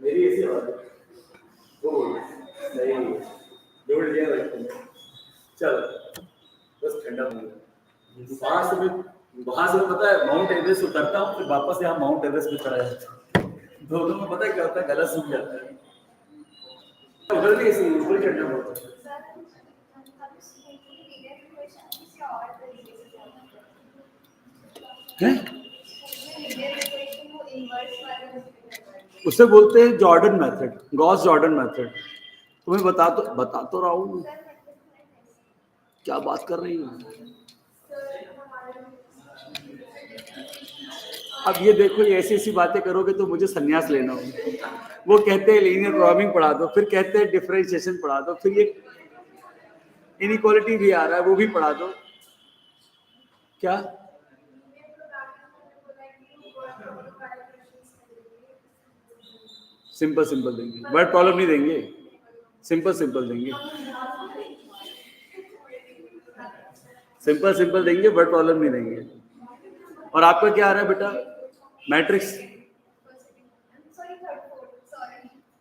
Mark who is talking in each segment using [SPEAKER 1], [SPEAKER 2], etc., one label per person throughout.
[SPEAKER 1] मेरी ऐसी बात है वो नहीं जोड़ लिया भाई चल बस ठंडा हो गया वहां से पता है माउंट एवरेस्ट उतरता हूँ फिर वापस यहाँ माउंट एवरेस्ट पे चढ़ा जाता हूँ दोनों में पता है क्या होता है गला सूख जाता है उधर भी ऐसे ऊपर चढ़ना पड़ता है उसे बोलते हैं Jordan method Gauss Jordan method तुम्हें बता तो रहा हूँ क्या बात कर रही हूँ अब ये देखो ये ऐसी ऐसी बातें करोगे तो मुझे संन्यास लेना होगा वो कहते हैं लीनियर प्रोग्रामिंग पढ़ा दो फिर कहते हैं डिफरेंशिएशन पढ़ा दो फिर ये इनइक्वालिटी भी आ रहा है वो भी पढ़ा दो क्या सिंपल सिंपल देंगे वर्ड प्रॉब्लम नहीं देंगे सिंपल सिंपल देंगे सिंपल सिंपल देंगे वर्ड प्रॉब्लम नहीं देंगे और आपका क्या आ रहा है बेटा मैट्रिक्स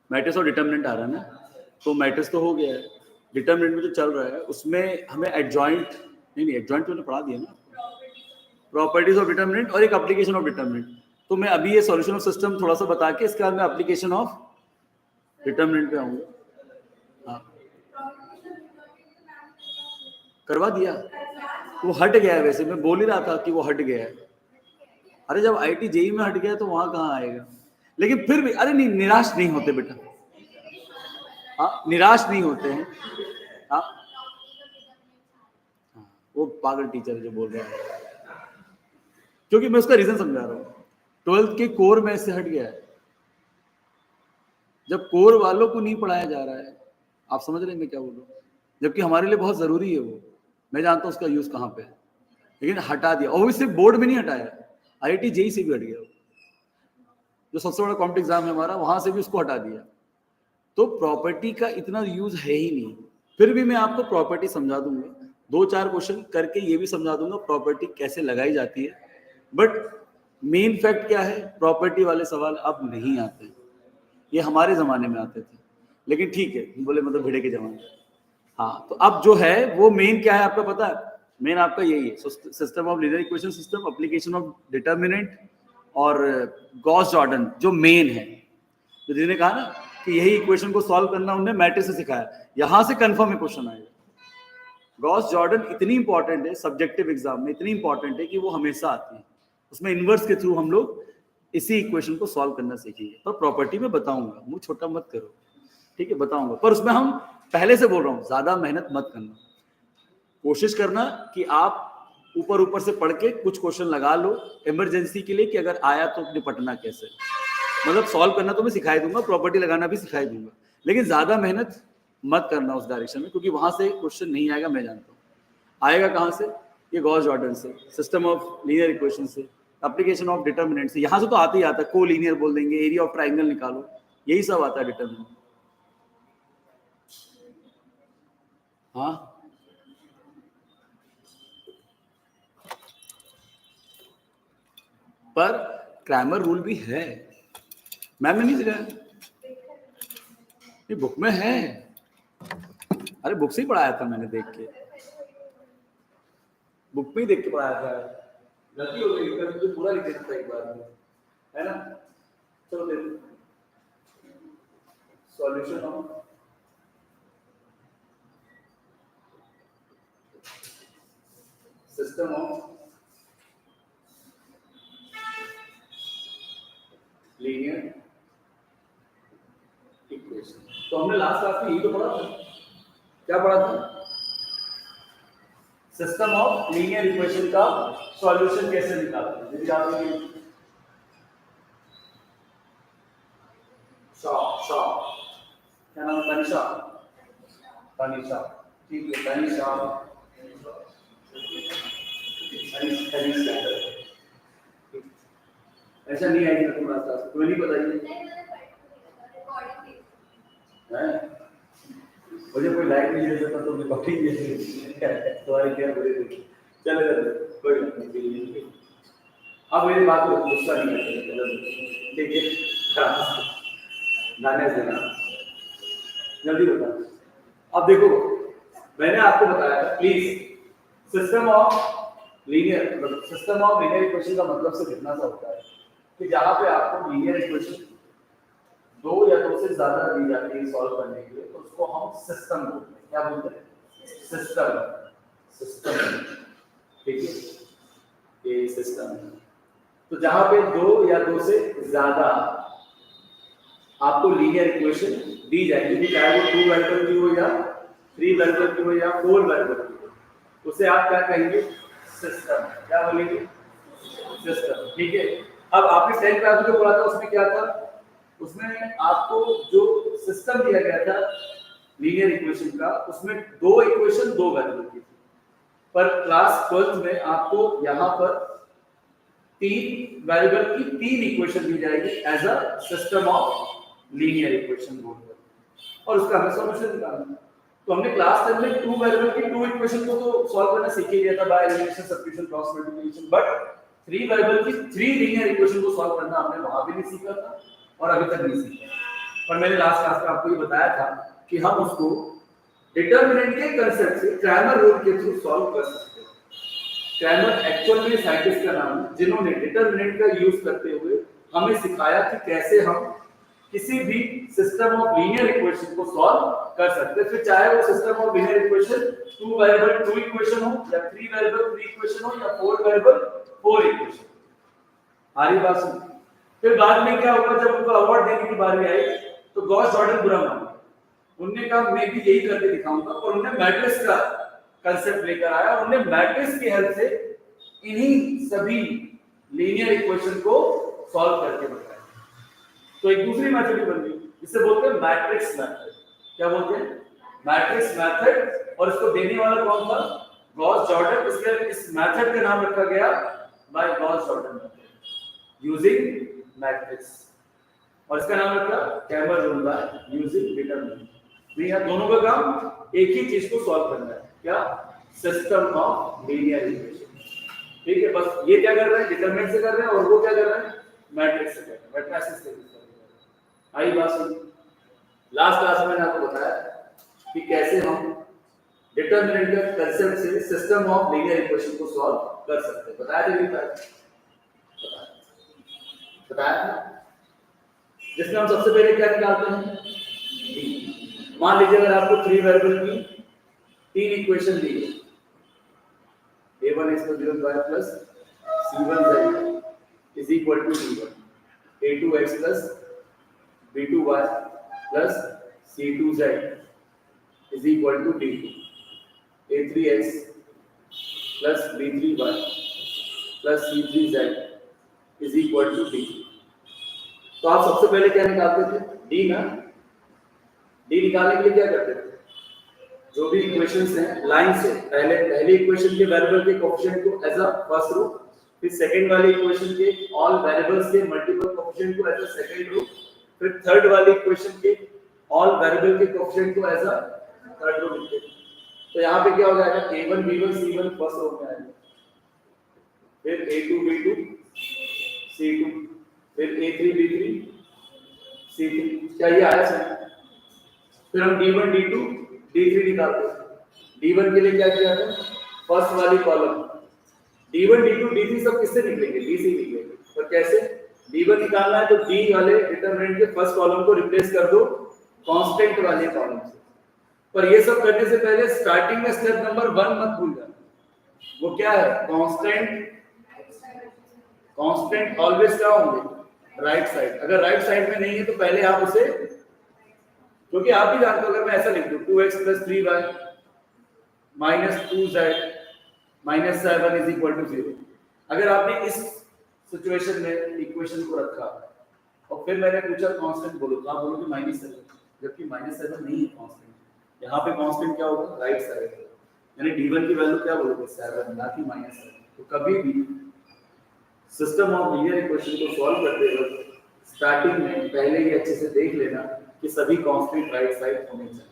[SPEAKER 1] मैट्रिक्स और डिटर्मिनेंट आ रहा है ना तो मैट्रिक्स तो हो गया है डिटर्मिनेंट में जो चल रहा है उसमें हमें एडजॉइंट नहीं एडजॉइंट तो पढ़ा दिया ना प्रॉपर्टीज ऑफ डिटर्मिनेंट और एक एप्लीकेशन ऑफ डिटर्मिनेंट तो मैं अभी ये सॉल्यूशन ऑफ सिस्टम थोड़ा सा बता के इसके बाद मैं एप्लीकेशन ऑफ डिटर्मिनेंट पे आऊंगा हाँ करवा दिया वो हट गया है वैसे मैं बोल ही रहा था कि वो हट गया है अरे जब आईटी जेई में हट गया तो वहां कहाँ आएगा लेकिन फिर भी अरे नहीं निराश नहीं होते बेटा हाँ निराश नहीं होते हैं हाँ वो पागल टीचर जो बोल रहा है क्योंकि मैं उसका रीजन समझा रहा हूँ 12th के कोर में से हट गया है जब कोर वालों को नहीं पढ़ाया जा रहा है आप समझ रहे हैं मैं क्या बोल रहा हूँ जबकि हमारे लिए बहुत जरूरी है वो मैं जानता हूँ उसका यूज कहाँ पे है लेकिन हटा दिया और सिर्फ बोर्ड में नहीं हटाया आईआईटी जेई से भी हट गया जो सबसे बड़ा कॉम्पिटिटिव एग्जाम है हमारा वहां से भी उसको हटा दिया तो प्रॉपर्टी का इतना यूज है ही नहीं फिर भी मैं आपको प्रॉपर्टी समझा दूंगा 2-4 क्वेश्चन करके ये भी समझा दूंगा प्रॉपर्टी कैसे लगाई जाती है बट मेन फैक्ट क्या है प्रॉपर्टी वाले सवाल अब नहीं आते ये हमारे जमाने में आते थे लेकिन ठीक है बोले मतलब भिड़े के जमाने हाँ तो अब जो है वो मेन क्या है आपका पता है मेन आपका यही है system of linear equation system application of determinant और गॉस जॉर्डन जो मेन है तो जिन्होंने कहा ना कि यही इक्वेशन को सॉल्व करना उन्हें मैट्रिक्स से सिखाया यहां से कंफर्म में क्वेश्चन आएगा गॉस जॉर्डन इतनी इंपॉर्टेंट है सब्जेक्टिव एग्जाम में इतनी इंपॉर्टेंट है कि वो हमेशा आती है उसमें इनवर्स के थ्रू हम लोग इसी इक्वेशन को सॉल्व करना सीखेंगे पर प्रॉपर्टी में बताऊंगा मुंह छोटा मत करो ठीक है बताऊंगा पर उसमें हम पहले से बोल रहा हूँ ज्यादा मेहनत मत करना कोशिश करना कि आप ऊपर से पढ़ के कुछ क्वेश्चन लगा लो इमरजेंसी के लिए कि अगर आया तो निपटना कैसे मतलब सॉल्व करना तो मैं सिखाई दूंगा प्रॉपर्टी लगाना भी सिखाई दूंगा लेकिन ज्यादा मेहनत मत करना उस डायरेक्शन में क्योंकि वहां से क्वेश्चन नहीं आएगा मैं जानता हूँ आएगा कहाँ से ये गॉस जॉर्डन से सिस्टम ऑफ लीनियर इक्वेशन से एप्लीकेशन ऑफ डिटर्मिनेंट से यहां से तो आते ही आता है को लीनियर बोल देंगे एरिया ऑफ ट्राइंगल निकालो यही सब आता है डिटर्मिनेंट हाँ पर क्रैमर रूल भी है मैम ने नहीं सिखाया ये बुक में है अरे बुक से ही पढ़ाया था मैंने देख के बुक में ही देख के पढ़ाया था गलती हो गई तो पूरा लिख देता एक बार में है ना चलो देखो solution of system of linear equation तो हमने लास्ट क्लास में यही तो पढ़ा था क्या पढ़ा था सिस्टम ऑफ लीनियर इक्वेशन का सॉल्यूशन कैसे निकालते हैं क्या नाम तनिषा तनिषा ठीक है तनिषा ऐसा नहीं आएगी ना तुम्हारा क्लास कोई नहीं बताइए मुझे कोई लाइक नहीं दे सकता तो मैं रिकॉर्डिंग तुम्हारी क्या बोले चले कोई बात नहीं अब मेरी बात को गुस्सा नहीं करते ठीक है ध्यान देना, जल्दी बता। अब देखो मैंने आपको बताया था please system of linear equation का मतलब सिर्फ इतना सा होता है कि जहां पे आपको लीनियर इक्वेशन दो या दो से ज्यादा दी जाती है सॉल्व करने के लिए, तो उसको हम सिस्टम बोलते हैं। क्या बोलते हैं? सिस्टम। ठीक है, ये सिस्टम। तो जहां पे दो या दो से ज्यादा आपको लीनियर इक्वेशन दी जाएगी, चाहे वो 2 वेरिएबल की हो या 3 वेरिएबल की हो या 4 वेरिएबल की हो, उसे आप क्या कहेंगे? सिस्टम। क्या बोलेंगे? सिस्टम। ठीक है। अब आपने 10th क्लास में जो पढ़ा था उसमें क्या था? उसमें आपको जो सिस्टम दिया गया था लीनियर इक्वेशन का, उसमें दो इक्वेशन दो वेरिएबल की थी, पर क्लास 12th में आपको यहाँ पर 3 वेरिएबल की 3 इक्वेशन दी जाएगी as a system of linear equation बोलकर, और उसका हमें सॉल्यूशन निकालना है। तो हमने क्लास 10 में 2 वेरिएबल की 2 इक्वेशन को तो सॉल्व करना सीख ही लिया था by elimination, substitution, cross multiplication, but 3 variable की 3 लीनियर इक्वेशन को सॉल्व करना हमने वहां भी नहीं सीखा था और अभी तक नहीं सीखा। पर मैंने लास्ट क्लास में आपको ये बताया था कि हम उसको डिटरमिनेंट के कांसेप्ट से क्रैमर रूल के थ्रू सॉल्व कर सकते हैं। क्रैमर एक्चुअल में साइंटिस्ट का नाम है जिन्होंने डिटरमिनेंट का यूज करते हुए हमें सिखाया कि कैसे हम किसी भी सिस्टम ऑफ लीनियर इक्वेशन को सॉल्व कर सकते हैं, फिर चाहे वो system of linear equation 2 variable 2 equation हो या 3 वेरिएबल 3 इक्वेशन हो या 4 वेरिएबल 4 इक्वेशन। आ रही बात सुन? फिर बाद में क्या होगा, जब उनको अवार्ड देने की बारी आई तो गॉस जॉर्डन बुरा मान गया। उन्होंने कहा मैं भी यही करके दिखाऊंगा, और उन्होंने मैट्रिक्स का कांसेप्ट लेकर आया और उन्होंने मैट्रिक्स की हेल्प से इन्हीं सभी लीनियर इक्वेशन को सॉल्व करके बताया। तो एक दूसरी मेथड बन गई, जिसे बोलते हैं मैट्रिक्स मेथड। क्या बोलते हैं? Matrix method. और इसको देने वाला कौन था? Gauss Jordan. इसलिए इस मेथड का नाम रखा गया by Gauss Jordan method using matrix, और इसका नाम रखा Cramer rule by using determinant. नहीं, दोनों का काम एक ही चीज को सॉल्व करना है। क्या? System of linear equation. ठीक है, बस ये क्या कर रहे हैं? डिटरमिनेंट से कर रहे हैं, और वो क्या कर रहे हैं? मैट्रिक्स से कर रहे हैं, मैट्रिसेस से। आई बात सुन? लास्ट क्लास में मैंने आपको बताया कि कैसे हम डिटरमिनेंट के कांसेप्ट से सिस्टम ऑफ लीनियर इक्वेशन को सॉल्व कर सकते हैं। बताया था? जिसमें हम सबसे पहले क्या निकालते हैं? डी। मान लीजिए अगर आपको 3 वेरिएबल की 3 इक्वेशन दी है, a1x + b1y + c1z is equal to d1, a2x + b2y plus c2z is equal to d2, a3x plus b3y plus c3z is equal to d2। तो आप सबसे पहले क्या निकालते थे? डी ना। डी निकालने के लिए क्या करते थे? जो भी इक्वेशंस हैं लाइन से पहली इक्वेशन के वेरिएबल के कोएफिशिएंट को एज अ फर्स्ट रो, फिर सेकंड वाली इक्वेशन के ऑल वेरिएबल्स के मल्टीपल कोएफिशिएंट को एज अ सेकंड रो, फिर थर्ड वाली इक्वेशन के ऑल वेरिएबल के कोएफिशिएंट को एज अ थर्ड रो लिखते हैं। तो यहाँ पे क्या हो जाएगा? a1 b1 c1 first row में आएगा, फिर a2 b2 c2, फिर a3 b3 c3। क्या ये आया सर? फिर हम d1 d2 d3 निकालते हैं। d1 के लिए क्या किया था? फर्स्ट वाली कॉलम d1 d2 d3 सब किससे निकलेंगे? d से निकलेंगे। पर कैसे? d1 निकालना है तो d वाले डिटरमिनेंट के फर्स्ट कॉलम को रिप्लेस कर दो कांस्टेंट वाले कॉलम से। पर ये सब करने से पहले स्टार्टिंग में स्टेप नंबर 1 मत भूल जाना। वो क्या है? कांस्टेंट ऑलवेज क्या होंगे? Right side. अगर राइट साइड में नहीं है तो पहले आप उसे, क्योंकि आप भी जानते हो अगर मैं ऐसा लिख दूं 2x + 3y - 2z - 7 is equal to 0, अगर आपने इस सिचुएशन में इक्वेशन को रखा और फिर मैंने पूछा कांस्टेंट बोलो, तो आप बोलोगे -7, जबकि -7 नहीं है कांस्टेंट। यहाँ पे कांस्टेंट क्या होगा? Right side. यानी d1 की वैल्यू क्या बोलोगे? 7, ना कि -7। तो कभी भी सिस्टम ऑफ लीनियर इक्वेशन को सॉल्व करते वक्त स्टार्टिंग में पहले ही अच्छे से देख लेना कि सभी कांस्टेंट राइट साइड होने चाहिए।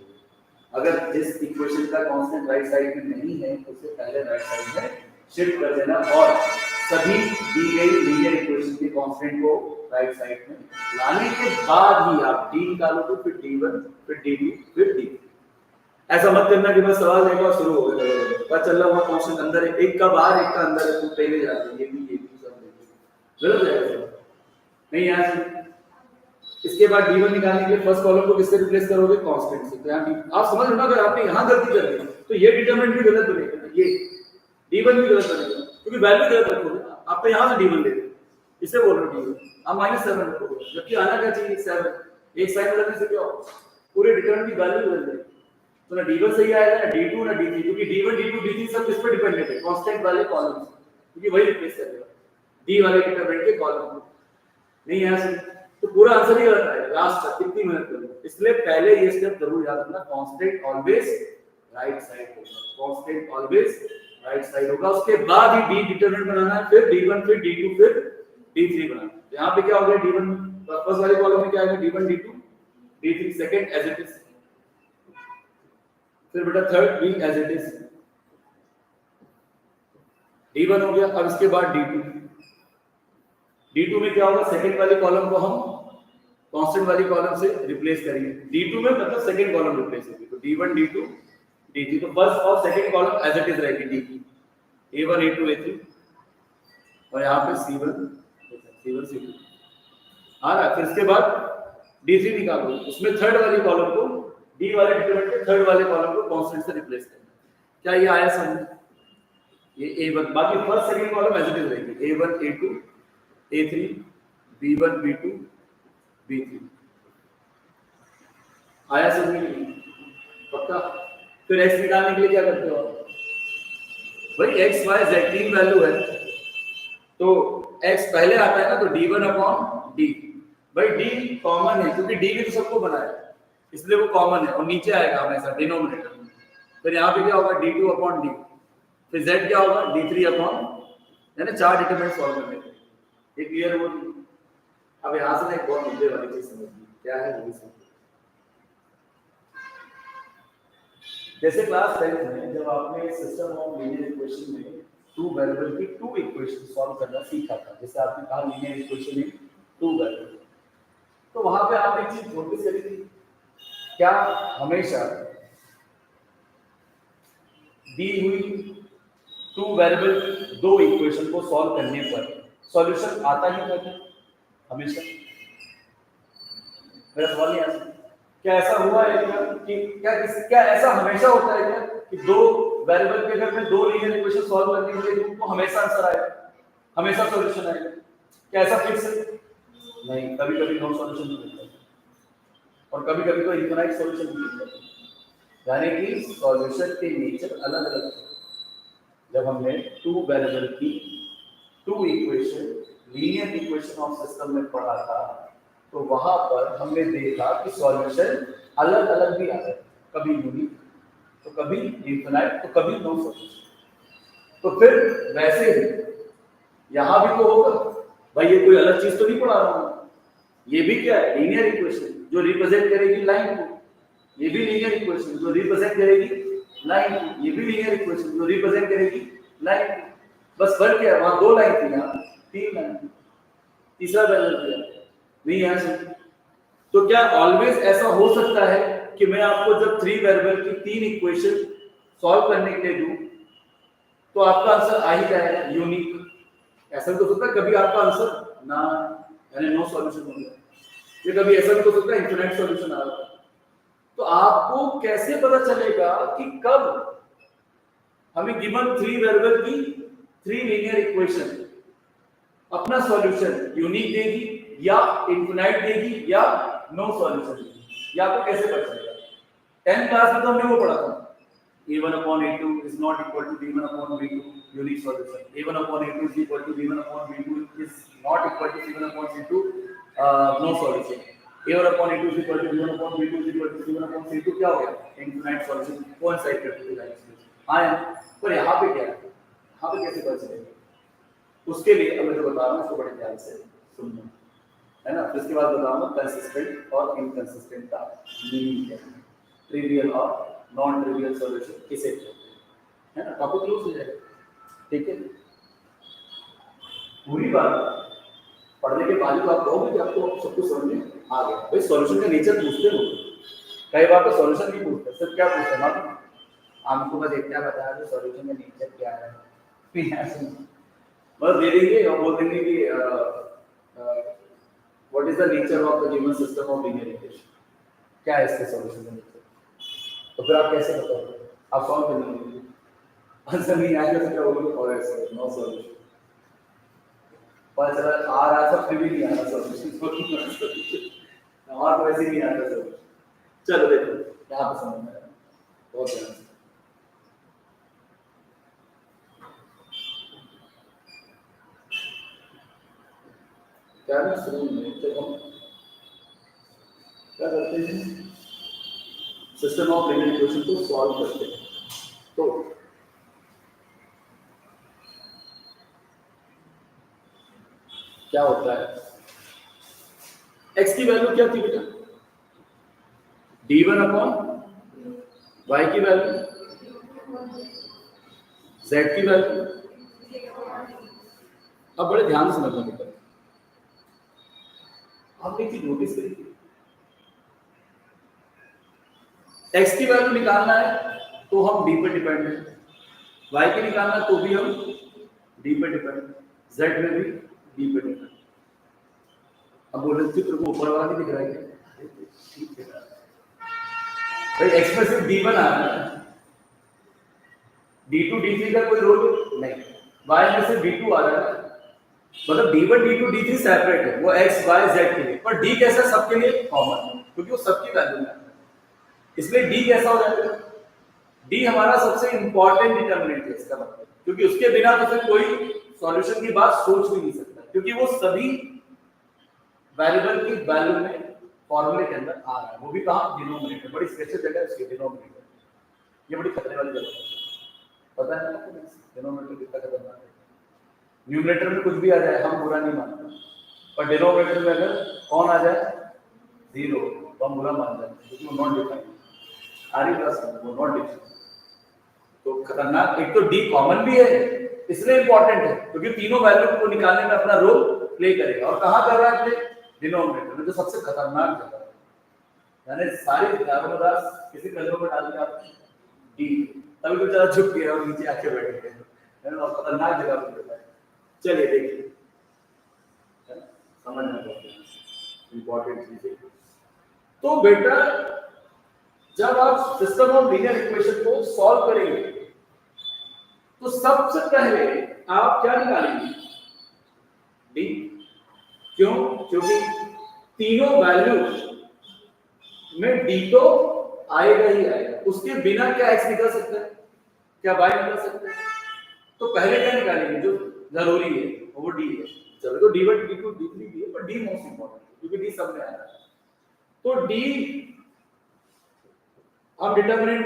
[SPEAKER 1] अगर जिस इक्वेशन का कांस्टेंट राइट साइड में नहीं है तो उसे पहले राइट साइड में शिफ्ट कर देना और सभी दी गई लीनियर इक्वेशन के कांस्टेंट को राइट साइड में लाने के बाद ही आप डी निकालोगे, फिर D1, फिर D2, फिर D3। ऐसा मत करना कि बस सवाल देखो और शुरू हो गया, पता चल रहा हुआ क्वेश्चन अंदर है, एक का बाहर एक का अंदर है, तुम पहले जाते ये भी सब गलत है। नहीं यहाँ इसके बाद D1 निकालने के लिए फर्स्ट कॉलम को किससे रिप्लेस करोगे? कांस्टेंट से। तो यहाँ आप समझ लो ना, अगर आपने यहाँ गलती कर दी तो ये डिटरमिनेंट भी गलत बनेगा, ये D1 भी गलत बनेगा, क्योंकि वैल्यू गलत रखोगे। आप तो यहाँ से D1 ले रहे हो, इसे बोल रहे हो D1, आप -7 रखोगे, जबकि आना क्या चाहिए 7। एक साइन बदलने से क्या होगा? पूरे डिटरमिनेंट की वैल्यू बदल जाएगी। तो ना D1 सही आएगा, ना D2, ना D3, क्योंकि D1, D2, D3 सब किस पर डिपेंडेंट है? कांस्टेंट वाले कॉलम, क्योंकि वही रिप्लेस करेगा D वाले डिटरमिनेंट के कॉलम को। नहीं यहाँ से तो पूरा आंसर ही गलत आएगा लास्ट तक, कितनी मेहनत करो। इसलिए पहले ये स्टेप जरूर याद रखना, कांस्टेंट ऑलवेज राइट साइड होगा, कांस्टेंट ऑलवेज राइट साइड होगा। उसके बाद ही डी डिटरमिनेंट बनाना है, फिर D1, फिर D2, फिर D3 बनाना है। यहाँ पे क्या हो गया? D1 फर्स्ट वाले कॉलम में क्या आएगा? D1, D2, D3 second as it is, फिर बेटा third be as it is. D1 हो गया, अब इसके बाद D2। D2 में क्या होगा? सेकंड वाले कॉलम को हम कांस्टेंट वाली कॉलम से रिप्लेस करेंगे। D2 में मतलब सेकंड कॉलम रिप्लेस होगी, तो D1, D2, D3, तो फर्स्ट और second column as it is रहेगी D की, A1, A2, A3, और यहाँ पे C1, C2 आ रहा। फिर इसके बाद D3 निकालो, उसमें थर्ड वाली कॉलम को D वाले डिटरमिनेंट के थर्ड वाले कॉलम को कांस्टेंट से रिप्लेस करना। क्या ये आया समझ? ये A1, बाकी first second column as it is रहेगी, A1, A2, A3, B1, B2, B3। आया समझ में? पक्का? फिर x निकालने के लिए क्या करते हो आप? भाई x, y, z तीन वैल्यू है, तो x पहले आता है ना, तो D1/D। भाई D कॉमन है, क्योंकि D भी तो सबको बना है, इसलिए वो कॉमन है और नीचे आएगा हमेशा डिनोमिनेटर में। फिर यहाँ पे क्या होगा? D2/D। फिर z क्या होगा? D3/, यानी 4 डिटरमिनेंट सॉल्व करने के। ये क्लियर हो गई? अब यहाँ से ना एक बहुत मुद्दे वाली चीज समझिए, क्या है वो भी समझिए। जैसे क्लास 10th में जब आपने सिस्टम ऑफ लीनियर इक्वेशन में टू वेरिएबल की टू इक्वेशन सॉल्व करना सीखा था, जैसे आपने कहा लीनियर इक्वेशन में टू वेरिएबल, तो वहां पे आपने एक चीज नोटिस करी थी, क्या हमेशा दी हुई टू वेरिएबल दो इक्वेशन को सॉल्व करने पर सॉल्यूशन आता ही था हमेशा? मेरा सवाल नहीं आता, क्या ऐसा हुआ है कि क्या ऐसा हमेशा होता है क्या कि दो वेरिएबल के अगर मैं दो लीनियर इक्वेशन सॉल्व करने के लिए तो हमेशा आंसर आएगा, हमेशा सॉल्यूशन आएगा? क्या ऐसा फिक्स है? नहीं, कभी कभी नो सॉल्यूशन भी मिलता है और कभी कभी तो इनफाइनाइट सॉल्यूशन भी मिलता है, यानी कि सॉल्यूशन के नेचर अलग अलग है। जब हमने टू वेरिएबल की two equation linear equation of system में पढ़ा था, तो वहां पर हमने देखा कि सॉल्यूशन अलग अलग भी आता है, कभी यूनिक तो कभी इनफिनाइट तो कभी नो सॉल्यूशन। तो फिर वैसे ही यहां भी तो होगा भाई, ये कोई अलग चीज तो नहीं पढ़ा रहा हूं, ये भी क्या है? लीनियर इक्वेशन जो रिप्रेजेंट करेगी लाइन को, ये भी लीनियर इक्वेशन जो रिप्रेजेंट करेगी लाइन को, ये भी लीनियर इक्वेशन जो रिप्रेजेंट करेगी लाइन को। बस फर्क क्या है? वहां दो लाइन थी, यहाँ तीन लाइन, तीसरा बैलेंस दिया नहीं यहाँ से। तो क्या ऑलवेज ऐसा हो सकता है कि मैं आपको जब थ्री वेरिएबल की तीन इक्वेशन सॉल्व करने के लिए दूं तो आपका आंसर आ ही जाएगा यूनिक? ऐसा भी तो सकता है कभी आपका आंसर ना, यानी नो सॉल्यूशन हो गया, ये कभी ऐसा भी तो सकता है इनफिनिट सॉल्यूशन आ रहा है। तो आपको कैसे पता चलेगा कि कब हमें गिवन थ्री वेरिएबल की थ्री लीनियर इक्वेशन अपना सॉल्यूशन यूनिक देगी या इनफिनाइट देगी या नो सॉल्यूशन देगी, या आपको कैसे पता चलेगा? 10th क्लास में तो हमने वो पढ़ा था, a1/a2 is not equal to b1/b2 unique solution, a1/a2 is equal to b1/b2 is not equal to c1/c2 no solution, a1/a2 is equal to b1/b2 is equal to c1/c2 क्या हो गया? Infinite solution coincide करते हैं lines. हां, पर यहाँ पे क्या है? यहाँ पे कैसे पता चलेगा? उसके लिए अब मैं जो बता रहा हूँ उसको बड़े ध्यान से सुनना है ना। इसके बाद बताऊंगा कंसिस्टेंट और इनकंसिस्टेंट का मीनिंग क्या है, ट्रिवियल और नॉन ट्रिवियल सॉल्यूशन किसे कहते हैं, है ना। टॉपिक क्लोज हो जाएगा, ठीक है। पूरी बात पढ़ने के बाद तो आप कहोगे कि आपको सब कुछ समझ में आ गया। भाई सॉल्यूशन का नेचर पूछते हो, कई बार तो सॉल्यूशन नहीं पूछते, सिर्फ क्या पूछते हैं मालूम, आपको बस इतना बताया कि सॉल्यूशन का नेचर क्या है, फिर ऐसे बस दे देंगे और बोल देंगे कि what is the nature of the given system of linear equation, क्या है इसके सॉल्यूशन का नेचर। तो फिर आप कैसे बताओगे, आप सॉल्व कर लेंगे, आंसर नहीं आएगा तो क्या बोलोगे, और ऐसे नो सॉल्यूशन, पर चला आ रहा था फिर भी नहीं आ रहा सॉल्यूशन, हमारा तो वैसे ही नहीं आता सॉल्यूशन। चलो देखो यहाँ पे समझ में आया बहुत ध्यान से। क्या ना शुरू में जब हम क्या करते हैं, सिस्टम ऑफ लीनियर इक्वेशन को सॉल्व करते हैं, तो क्या होता है, x की वैल्यू क्या थी बेटा, d1 अपॉन y की वैल्यू, z की वैल्यू। अब बड़े ध्यान से समझना बेटा, आपने एक चीज नोटिस करी, x की वैल्यू निकालना है तो हम d पर डिपेंड है, y की निकालना तो भी हम d पर डिपेंड है, z में भी d पर डिपेंड। अब बोल रहे चित्र को ऊपर वाला नहीं दिख रहा है क्या, ठीक है भाई, x में सिर्फ d1 आ रहा है, d2 d3 का कोई रोल नहीं, y में सिर्फ d2 आ रहा है, मतलब d1 d2 d3 सेपरेट है, वो x y z के लिए, पर d कैसा सबके लिए कॉमन, क्योंकि वो सबकी वैल्यू है, इसलिए d कैसा हो जाएगा, d हमारा सबसे इंपॉर्टेंट डिटरमिनेंट है इसका मतलब, क्योंकि उसके बिना तो फिर कोई सॉल्यूशन की बात सोच भी नहीं सकता, क्योंकि वो सभी वेरिएबल की वैल्यू में फॉर्मूले के अंदर आ रहा है, वो भी कहां, डिनोमिनेटर, बड़ी स्पेशल जगह है उसकी डिनोमिनेटर, ये बड़ी खतरे वाली जगह है, पता है आपको डिनोमिनेटर कितना खतरनाक है। न्यूमरेटर में कुछ भी आ जाए हम बुरा नहीं मानते, पर डिनोमिनेटर में अगर कौन आ जाए, जीरो, तो हम बुरा मान जाते हैं, क्योंकि वो नॉन डिफाइंड आरी प्लस वो नॉट डिफाइंड, तो खतरनाक। एक तो डी कॉमन भी है इसलिए इंपॉर्टेंट है, क्योंकि तीनों वैल्यू को निकालने में अपना रोल प्ले करेगा, और कहां कर रहा है, डिनोमिनेटर में, जो सबसे खतरनाक जगह है, यानी सारी किताबों किसी कलम में डाल दिया आपने डी, तभी तो जरा झुक गया और नीचे आके बैठ गए, है ना, खतरनाक जगह पे बैठा है। चलिए देखिए, समझना बहुत इंपॉर्टेंट चीज है। तो बेटा जब आप सिस्टम ऑफ लीनियर इक्वेशन को सॉल्व करेंगे तो सबसे पहले आप क्या निकालेंगे, डी, क्यों, क्योंकि तीनों वैल्यू में डी तो आएगा ही आएगा, उसके बिना क्या एक्स निकल सकता है, क्या वाई निकल सकता है, तो पहले क्या निकालेंगे जो जरूरी है वो डी है, चलो तो d1 d2 d3 भी है, पर डी मोस्ट इंपॉर्टेंट है क्योंकि डी सब में आ रहा है, तो डी हम डिटरमिनेंट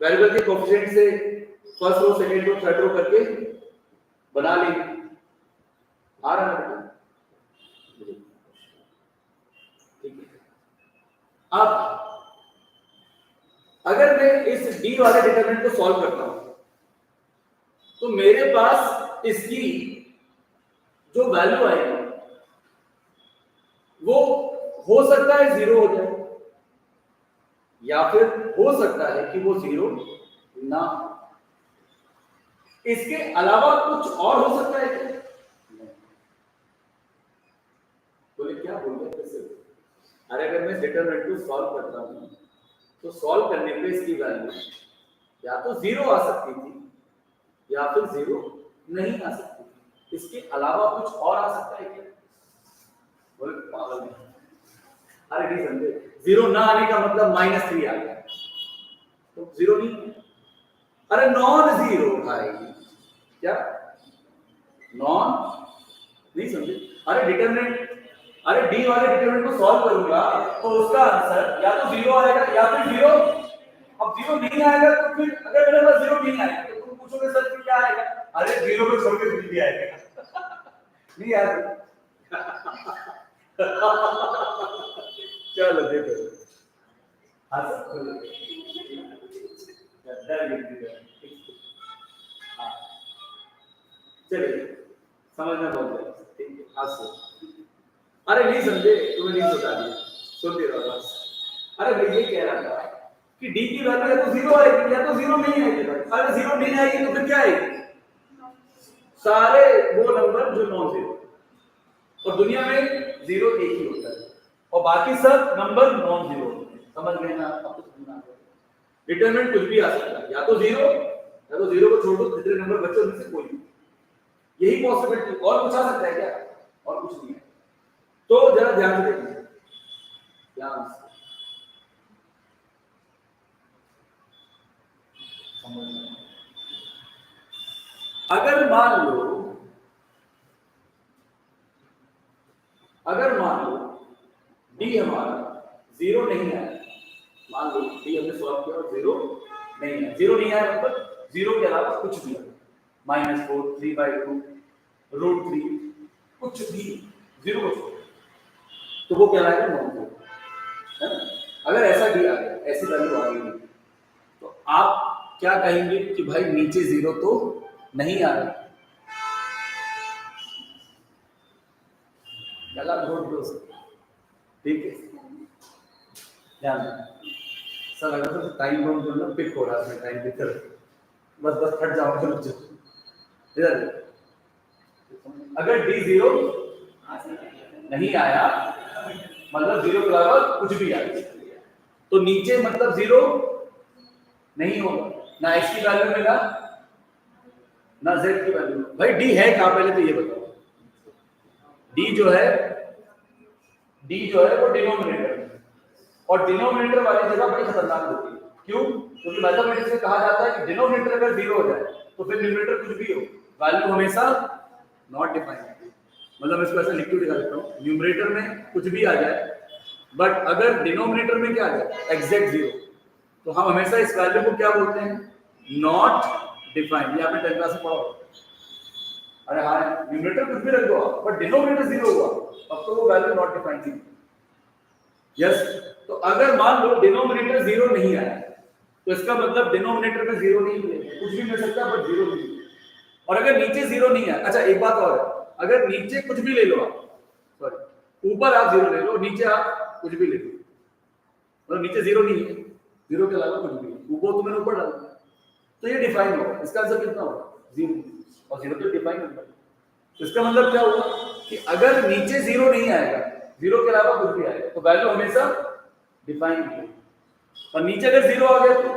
[SPEAKER 1] वेरिएबल के कोएफिशिएंट से first row second row third row करके बना लेंगे, आ रहा है ठीक है। अब अगर मैं इस डी वाले डिटरमिनेंट को सॉल्व करता हूं तो मेरे पास इसकी जो वैल्यू आएगी वो हो सकता है जीरो हो जाए, या फिर हो सकता है कि वो जीरो ना, इसके अलावा कुछ और हो सकता है क्या, बोले क्या बोल रहे हैं, अरे अगर मैं डिटरमिनेंट को सॉल्व करता हूं तो सॉल्व करने पे इसकी वैल्यू या तो जीरो आ सकती थी या फिर जीरो नहीं आ सकती थी, इसके अलावा कुछ और आ सकता है क्या, बोले पागल नहीं, अरे नहीं समझे, जीरो ना आने का मतलब -3 आ गया तो जीरो नहीं, अरे नॉन जीरो भाई, क्या नॉन, नहीं समझे, अरे डिटरमिनेंट, अरे डी वाले डिटरमिनेंट को सॉल्व करूंगा तो उसका आंसर या तो जीरो आएगा या फिर जीरो, अब जीरो नहीं आएगा तो फिर अगर मेरे पास जीरो नहीं आएगा तो तुम पूछोगे सर फिर क्या आएगा, अरे जीरो को छोड़ के फिर भी आएगा नहीं यार चलो देखो चलिए समझना बहुत ठीक है, आज से अरे नहीं समझे, तुम्हें नहीं बता दिया, सुनते रहो बस। अरे मैं ये कह रहा था कि डी की वैल्यू या तो जीरो आएगी या तो जीरो नहीं आएगी। अगर जीरो नहीं आएगी तो फिर क्या आएगी? सारे वो नंबर जो नॉन जीरो, और दुनिया में जीरो एक ही होता है और बाकी सब नंबर नॉन जीरो होते हैं। समझ गए ना? अब तो समझना है। डिटरमिनेंट कुछ भी आ सकता है, या तो जीरो या तो जीरो को छोड़ दो, जितने नंबर बचे उनमें से कोई, यही पॉसिबिलिटी। और कुछ आ सकता है क्या? और कुछ नहीं है। तो जरा ध्यान से देखिए, ध्यान से अगर मान लो डी हमारा जीरो नहीं है, मान लो डी हमने सॉल्व किया और जीरो नहीं है, जीरो नहीं है मतलब जीरो के अलावा कुछ भी, -4 3/2 √3 कुछ भी जीरो को छोड़, तो वो क्या आएगा? नॉन जीरो, है ना? अगर ऐसा डी आ गया, ऐसी वैल्यू आ गई, तो आप क्या कहेंगे कि भाई नीचे जीरो तो नहीं आ रहा, गलत वोट दो, ठीक है? ध्यान सर, अगर तो टाइम बम जो ना पिक हो रहा है, टाइम पिक कर, बस फट जाओ इधर। अगर डी जीरो नहीं आया मतलब जीरो के अलावा कुछ भी आया, तो नीचे मतलब जीरो नहीं होगा, ना एक्स की वैल्यू में ना जेड की वैल्यू में। भाई डी है कहां, पहले तो ये बताओ। डी जो है वो डिनोमिनेटर में, और डिनोमिनेटर वाली जगह बड़ी खतरनाक होती है। क्यों? क्योंकि मैथमेटिक्स में कहा जाता है कि डिनोमिनेटर अगर जीरो हो जाए तो फिर न्यूमरेटर कुछ भी हो, वैल्यू हमेशा नॉट डिफाइंड है। मतलब मैं इसको ऐसा लिख के दिखा देता हूँ, न्यूमरेटर में कुछ भी आ जाए बट अगर डिनोमिनेटर में क्या आ जाए? एग्जैक्ट जीरो, तो हम हमेशा इस वैल्यू को क्या बोलते हैं? Not defined. ये आपने 10th क्लास में पढ़ा होगा। अरे हाँ, न्यूमरेटर कुछ भी रख दो आप, बट डिनोमिनेटर जीरो हुआ, अब तो वो वैल्यू नॉट डिफाइंड थी। यस, तो अगर मान लो डिनोमिनेटर जीरो नहीं आया, तो इसका मतलब डिनोमिनेटर में जीरो नहीं मिलेगा, कुछ भी मिल सकता है बट जीरो नहीं। और अगर नीचे जीरो नहीं है, अच्छा एक बात और है, अगर नीचे कुछ भी ले लो आप, सॉरी ऊपर आप जीरो ले लो, नीचे आप कुछ भी ले लो, मतलब नीचे जीरो नहीं है, जीरो के अलावा कुछ भी, ऊपर तो मैंने ऊपर डाला, तो ये डिफाइन होगा। इसका आंसर कितना होगा? जीरो, और जीरो तो डिफाइन होगा। तो इसका मतलब क्या होगा कि अगर नीचे जीरो नहीं आएगा, जीरो के अलावा कुछ भी आएगा, तो वैल्यू हमेशा डिफाइन होगी। और नीचे अगर जीरो आ गया तो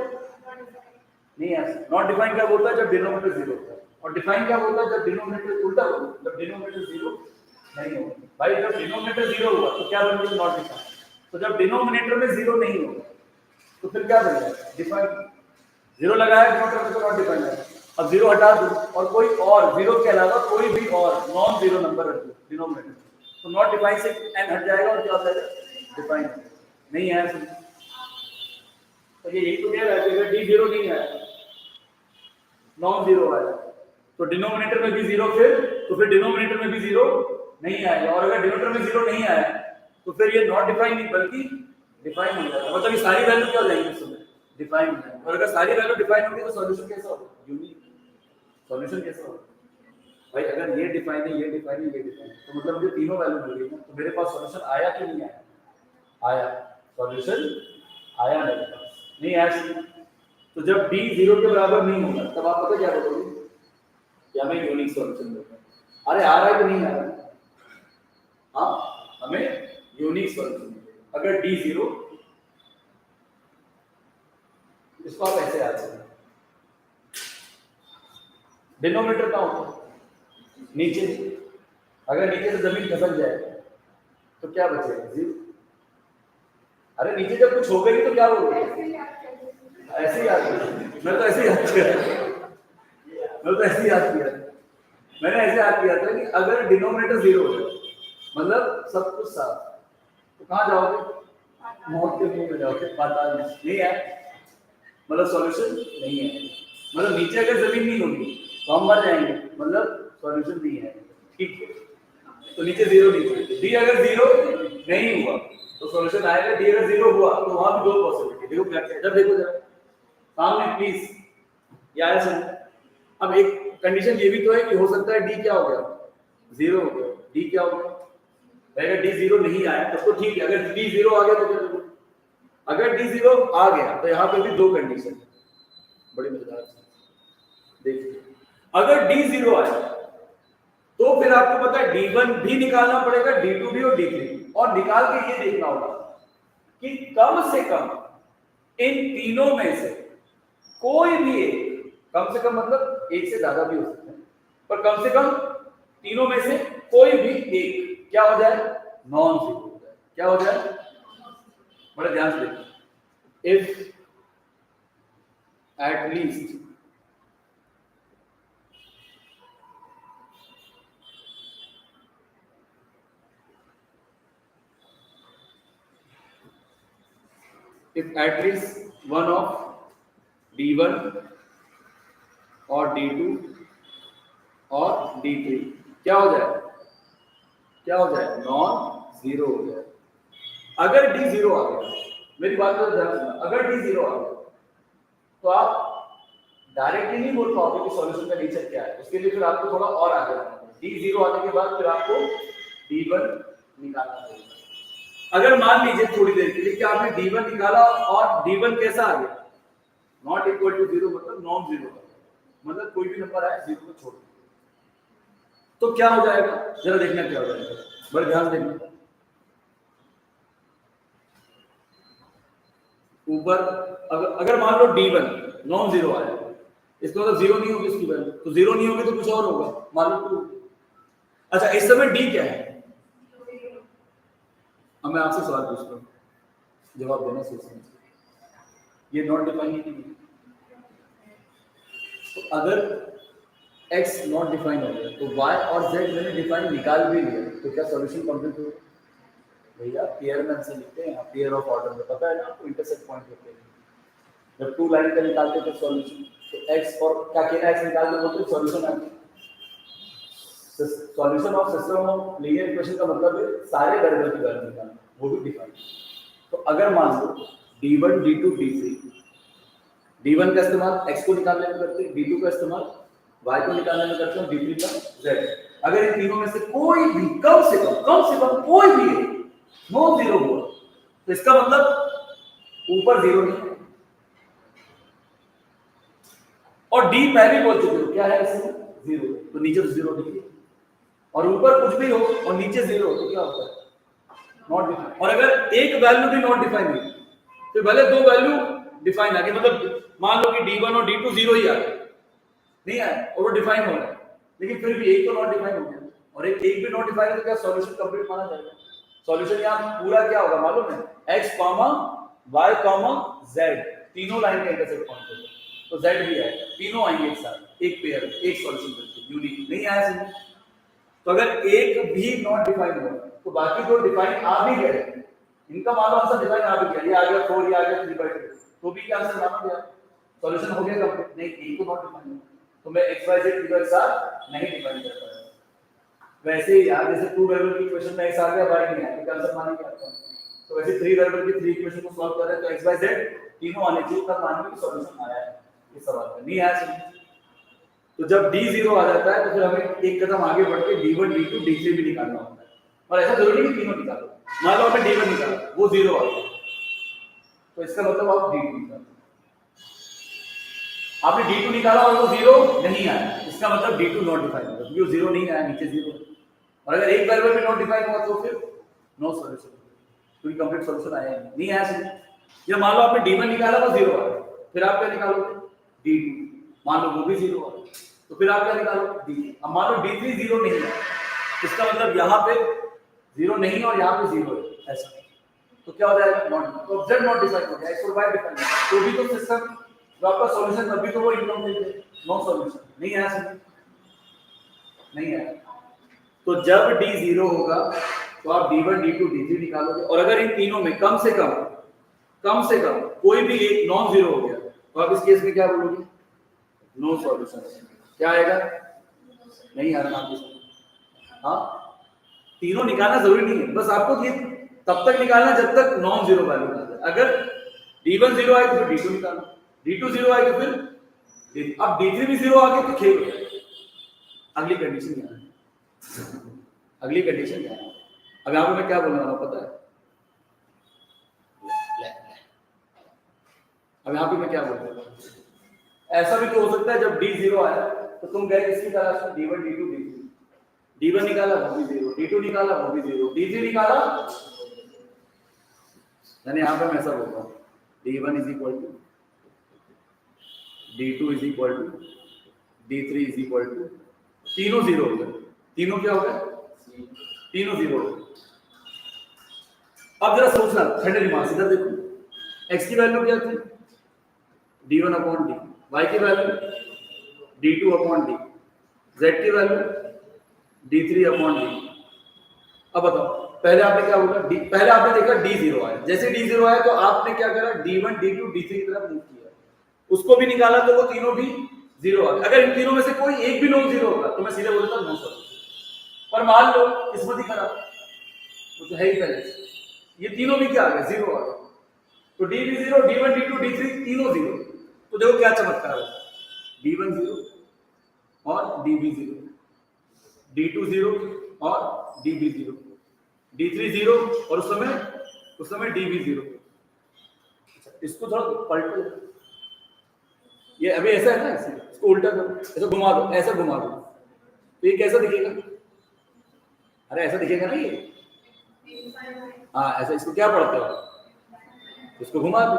[SPEAKER 1] नहीं है। नॉट डिफाइन क्या बोलता है? जब डिनोमिनेटर जीरो होता है। और डिफाइन क्या बोलता है? जब डिनोमिनेटर उल्टा होगा, जब डिनोमिनेटर जीरो नहीं होगा। भाई जब डिनोमिनेटर जीरो होगा तो क्या बन गया? Not define. तो जब डिनोमिनेटर में जीरो नहीं होगा तो फिर क्या बन जाएगा? डिफाइन। जीरो लगाया डिनोमिनेटर में, नॉट डिफाइन है। अब जीरो हटा दो और कोई और जीरो के अलावा कोई भी और नॉन जीरो नंबर रख दो डिनोमिनेटर, तो नॉट डिफाइन से एन हट जाएगा और क्या हो जाएगा? डिफाइन नहीं है। तो ये यही तो कह रहा है कि अगर डी जीरो नहीं है, नॉन जीरो आया, तो डिनोमिनेटर में भी जीरो, तो फिर डिनोमिनेटर में भी जीरो नहीं आएगा। और अगर डिनोमिनेटर में जीरो नहीं आया तो फिर ये नॉट डिफाइन नहीं बल्कि डिफाइन हो जाएगा। मतलब ये सारी वैल्यू क्या हो जाएगी इसमें? डिफाइन हो जाएगी। और अगर सारी वैल्यू डिफाइन होगी तो सॉल्यूशन कैसा होगा? यूनिक। सॉल्यूशन कैसा होगा? भाई अगर ये डिफाइन है, ये डिफाइन है, ये डिफाइन है, तो मतलब मुझे तीनों वैल्यू मिल गई ना, तो मेरे पास सॉल्यूशन आया कि नहीं आया? आया। सॉल्यूशन आया मेरे पास, नहीं आया। तो जब d जीरो के बराबर नहीं होगा तब आप पता क्या करोगे? कि हमें यूनिक सॉल्यूशन मिलता है। अरे आ रहा है कि नहीं आ रहा है? हाँ, हमें यूनिक सॉल्यूशन मिलेगा अगर d जीरो। इसको आप ऐसे याद करें, डिनोमिनेटर कहाँ होता है? नीचे। अगर नीचे से जमीन खसक जाए तो क्या बचेगा? जीरो। अरे नीचे जब कुछ होगा नहीं तो क्या होगा? ऐसे ही याद किया। मैं तो ऐसे याद किया मैंने ऐसे याद किया था कि अगर डिनोमिनेटर जीरो हो जाए मतलब सब कुछ साफ, तो कहाँ जाओगे? मौत के मुंह में जाओगे, पाताल में। नहीं है, मतलब सॉल्यूशन नहीं है। मतलब नीचे अगर जमीन नहीं होगी तो हम मर जाएंगे, मतलब सॉल्यूशन नहीं है। ठीक है, तो नीचे जीरो नहीं होगी। डी अगर जीरो नहीं हुआ तो सॉल्यूशन आएगा। डी अगर जीरो हुआ तो वहां भी दो पॉसिबिलिटी। देखो क्या क्या, इधर देखो जरा सामने प्लीज, यार सुन। अब एक कंडीशन ये भी तो है कि हो सकता है डी क्या हो गया? जीरो हो गया, डी क्या होगा? अगर डी जीरो नहीं आया तब तो ठीक है, अगर डी जीरो आ गया तो क्या करोगे? अगर डी जीरो आ गया तो यहाँ पे भी दो कंडीशन है, बड़ी मजेदार देखिए। अगर डी जीरो आया तो फिर आपको पता है डी वन भी निकालना पड़ेगा, डी टू भी और डी थ्री, और निकाल के ये देखना होगा कि कम से कम इन तीनों में से कोई भी एक, कम से कम मतलब एक से ज्यादा भी हो सकता है, पर कम से कम तीनों में से कोई भी एक क्या हो जाए? नॉन जीरो हो जाए। क्या हो जाए? बड़े ध्यान से देखिए, if at least one of D1 और D2 और D3 क्या हो जाए? क्या हो जाए? नॉन जीरो हो जाए। अगर D जीरो आ गया, मेरी बात को ध्यान सुनना, अगर D जीरो आ गया तो आप डायरेक्टली नहीं बोल पाओगे कि सॉल्यूशन का नेचर क्या है, उसके लिए फिर आपको थोड़ा और आगे जाना पड़ेगा। D जीरो आने के बाद फिर आपको D1 निकालना पड़ेगा। अगर मान लीजिए थोड़ी देर के लिए कि आपने D1 निकाला और D1 कैसा आ गया? नॉट इक्वल टू जीरो, मतलब नॉन जीरो, मतलब कोई भी नंबर आए जीरो को छोड़, तो क्या हो जाएगा? जरा देखना क्या हो जाएगा, बड़े ध्यान देखना। ऊपर अगर मान लो D1 नॉन जीरो आया, इसका मतलब जीरो नहीं होगी इसकी वैल्यू, तो जीरो नहीं होगी तो कुछ और होगा, मान लो 2। अच्छा, इस समय D क्या है? अब मैं आपसे सवाल पूछता हूँ, जवाब देना सोच समझ। ये नॉट डिफाइन है, तो अगर x नॉट डिफाइन हो गया तो y और z मैंने डिफाइन निकाल भी लिया, तो क्या सॉल्यूशन कंप्लीट हो? भैया पेयर में से लिखते हैं, यहाँ पेयर ऑफ ऑर्डर में, पता है ना आपको, इंटरसेक्ट पॉइंट होते हैं। जब टू लाइन का निकालते हैं तो सॉल्यूशन, तो x और क्या कहना है, x निकाल के बोलते हैं सॉल्यूशन आ गया। Solution of system of linear equation का मतलब है सारे वेरिएबल की वैल्यू निकालना, वो भी डिफाइन। तो अगर मान लो D1 D2 D3, D1 का इस्तेमाल x को निकालने में करते हैं, D2 का इस्तेमाल y को निकालने में करते हैं, D3 का z। अगर इन तीनों में से कोई भी कम से कम कोई भी नॉन जीरो हुआ तो इसका मतलब ऊपर जीरो नहीं है, और D पहले बोल चुके हो क्या है इसमें? जीरो, तो नीचे तो जीरो नहीं है, और ऊपर कुछ भी हो और नीचे जीरो हो तो क्या होता है? Not define. और अगर एक वैल्यू भी नॉट डिफाइन हुई तो भले दो वैल्यू डिफाइन आ गई, मतलब मान लो कि D1 और D2 जीरो ही आ गए, नहीं आया और वो डिफाइन हो रहा है, लेकिन फिर भी एक तो नॉट डिफाइन हो गया और एक भी नॉट डिफाइन है, तो क्या सॉल्यूशन कंप्लीट माना जाएगा? सॉल्यूशन यहाँ पूरा क्या होगा मालूम है? x, y, z, तीनों लाइन का इंटरसेक्ट पॉइंट होगा, तो z भी आएगा, तीनों आएंगे एक साथ, एक पेयर, एक सॉल्यूशन करके, यूनिक नहीं आया समझ। तो अगर एक भी नॉट डिफाइन हुआ तो बाकी जो डिफाइन आ भी गए, इनका मानो आंसर डिफाइन आ भी गया, ये आ गया 4, ये आ गया 3/2, तो भी क्या आंसर माना गया? सॉल्यूशन हो गया कंप्लीट? नहीं, एक तो नॉट डिफाइन हुआ, तो मैं x y z तीनों एक साथ नहीं डिफाइन कर पाया। वैसे ही यार, जैसे 2 वेरिएबल की इक्वेशन में x आ गया y नहीं आया, तो आंसर मानेंगे आपका। तो वैसे 3 वेरिएबल की 3 इक्वेशन को सॉल्व कर रहे हैं तो x y z तीनों आने चाहिए, तब मानेंगे कि सॉल्यूशन आया है इस सवाल का। नहीं आया समझ। तो जब D जीरो आ जाता है तो फिर हमें एक कदम आगे बढ़ के D1 D2 D3 भी निकालना होता है, और ऐसा जरूरी नहीं कि तीनों निकालो। मान लो आपने D1 निकाला, वो जीरो आ गया, तो इसका मतलब आप D2 निकालो। आपने D2 निकाला और वो जीरो नहीं आया, इसका मतलब D2 नॉट डिफाइन होगा, क्योंकि वो जीरो नहीं आया, नीचे जीरो। और अगर एक वेरिएबल में नॉट डिफाइन हुआ तो फिर नो सॉल्यूशन, क्योंकि कंप्लीट सॉल्यूशन आया नहीं आया समझ। या मान लो आपने D1 निकाला वो जीरो आ गया, फिर आप क्या निकालोगे? D2, मान लो वो भी जीरो आ गया, तो फिर आप क्या निकालोगे? D3। अब मान लो D3 जीरो नहीं है, इसका मतलब यहाँ पे जीरो नहीं और यहाँ पे जीरो है, ऐसा, तो क्या हो जाएगा? नॉट, तो z नॉट डिफाइन हो गया, x और y डिफाइन है, तो भी तो सिस्टम जो आपका सॉल्यूशन तभी तो वो इनकम्प्लीट है, नो सॉल्यूशन, नहीं आया समझ, नहीं आया। तो जब D जीरो होगा तो आप D1 D2 D3 निकालोगे, और अगर इन तीनों में कम से कम कोई भी एक नॉन जीरो हो गया तो आप इस केस में क्या बोलोगे? No solution. क्या आएगा? नहीं आ रहा आपके साथ। हाँ, तीनों निकालना जरूरी नहीं है, बस आपको ये तब तक निकालना जब तक नॉन जीरो वैल्यू ना आए। अगर D1 जीरो आए तो फिर D2 निकालना, D2 जीरो आए तो फिर अब D3 भी जीरो आ गया तो खेल हो जाएगा। अगली कंडीशन यहाँ है, अगली कंडीशन क्या है? अब यहाँ पे मैं क्या बोलने वाला हूँ पता है? अब यहाँ पे मैं क्या बोल रहा हूँ, ऐसा भी तो हो सकता है जब d 0 आया तो तुम गए किसकी तलाश में, d1 d2 d3, d1 निकाला वो भी 0, d2 निकाला वो भी 0, d3 निकाला, यानी यहाँ पे मैं ऐसा बोल रहा हूँ d1 is equal to d2 is equal to d3 is equal to, तीनों 0 हो गए, तीनों क्या हो गए, तीनों 0 हो गए। अब जरा सोचना ठंडे दिमाग से, इधर देखो x की वैल्यू क्या थी, d1 अपॉन d, y की value d2 upon d, z की वैल्यू d3 अपॉन d। अब बताओ पहले आपने क्या बोला, पहले आपने देखा d0 आया, जैसे d0 आया तो आपने क्या करा, d1 d2 d3 की तरफ मूव किया, उसको भी निकाला तो वो तीनों भी 0 आ गए। अगर इन तीनों में से कोई एक भी नॉन 0 होगा तो मैं सीधे बोलता नो सर, पर मान लो किस्मत ही खराब, तो है ही पहले ये तीनों भी क्या आ गए, 0 आ गए, तो d भी 0, d1 d2 d3 तीनों 0। तो देखो क्या चमत्कार है, d1 0 और d भी 0, d2 0 और d भी 0, d3 0 और उस समय d भी 0। इसको थोड़ा पलटो, ये अभी ऐसा है ना, इसको उल्टा करो, ऐसा घुमा दो, ऐसा घुमा दो तो ये कैसा दिखेगा, अरे ऐसा दिखेगा ना ये, हाँ ऐसा, इसको क्या पढ़ते हो, इसको घुमा दो,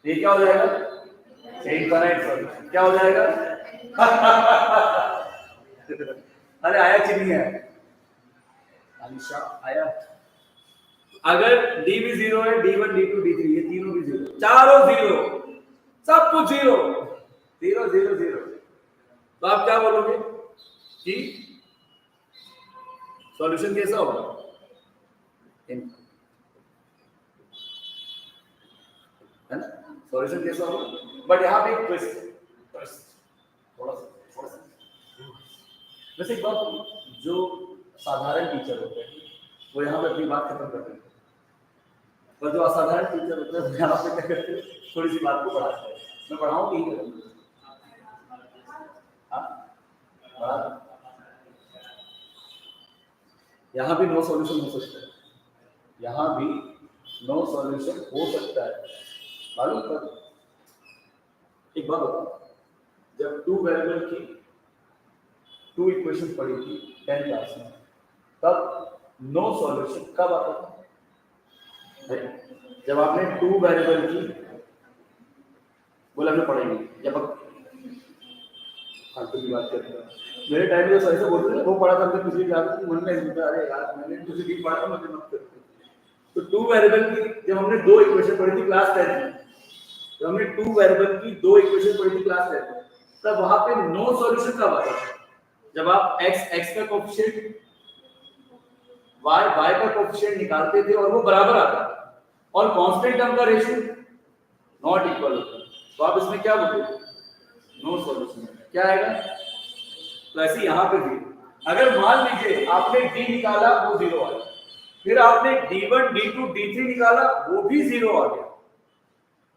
[SPEAKER 1] ये क्या हो जाएगा, इनफाइनाइट, क्या हो जाएगा अरे आया कि नहीं है, अनिशा आया। अगर d भी 0 है, d1 d2 d3 ये तीनों भी 0, चारों 0, सब कुछ 0 0 0 0, तो आप क्या बोलोगे कि सॉल्यूशन कैसा होगा, है ना, सॉल्यूशन कैसा होगा। बट यहाँ पे एक ट्विस्ट थोड़ा सा वैसे एक बात, जो साधारण टीचर होते हैं वो यहाँ पे अपनी बात खत्म करते हैं, पर जो असाधारण टीचर होते हैं यहाँ पे क्या करते हैं, थोड़ी सी बात को बढ़ाते हैं। मैं पढ़ाऊँ कि नहीं करूँ, यहाँ भी नो सॉल्यूशन हो सकता है, यहाँ भी नो सॉल्यूशन हो सकता है, मालूम कर। एक बात बताओ, जब 2 वेरिएबल की 2 इक्वेशन पढ़ी थी 10th क्लास में, तब नो सॉल्यूशन कब आता था, जब आपने 2 वेरिएबल की, बोला हमने पढ़ेंगे जब फालतू की बात करते हैं, मेरे टाइम में ऐसा बोलते थे, वो पढ़ा था हमने पिछली क्लास में, मन में अरे यार मैंने कुछ भी पढ़ा था, मुझे मत करते। तो 2 वेरिएबल की जब हमने 2 इक्वेशन पढ़ी थी क्लास 10 में, जब हमने 2 वेरिएबल की 2 इक्वेशन पढ़ी थी क्लास 10 में, तब वहां पे नो सॉल्यूशन कब आता था, जब आप x का कोएफिशिएंट y का कोएफिशिएंट निकालते थे और वो बराबर आता था और कांस्टेंट टर्म का रेशियो नॉट इक्वल होता, तो आप इसमें क्या बोलोगे, नो सॉल्यूशन। क्या आएगा, तो ऐसे यहाँ पे भी अगर मान लीजिए आपने d निकाला वो 0 आ गया, फिर आपने d1 d2 d3 निकाला वो भी 0 आ गया,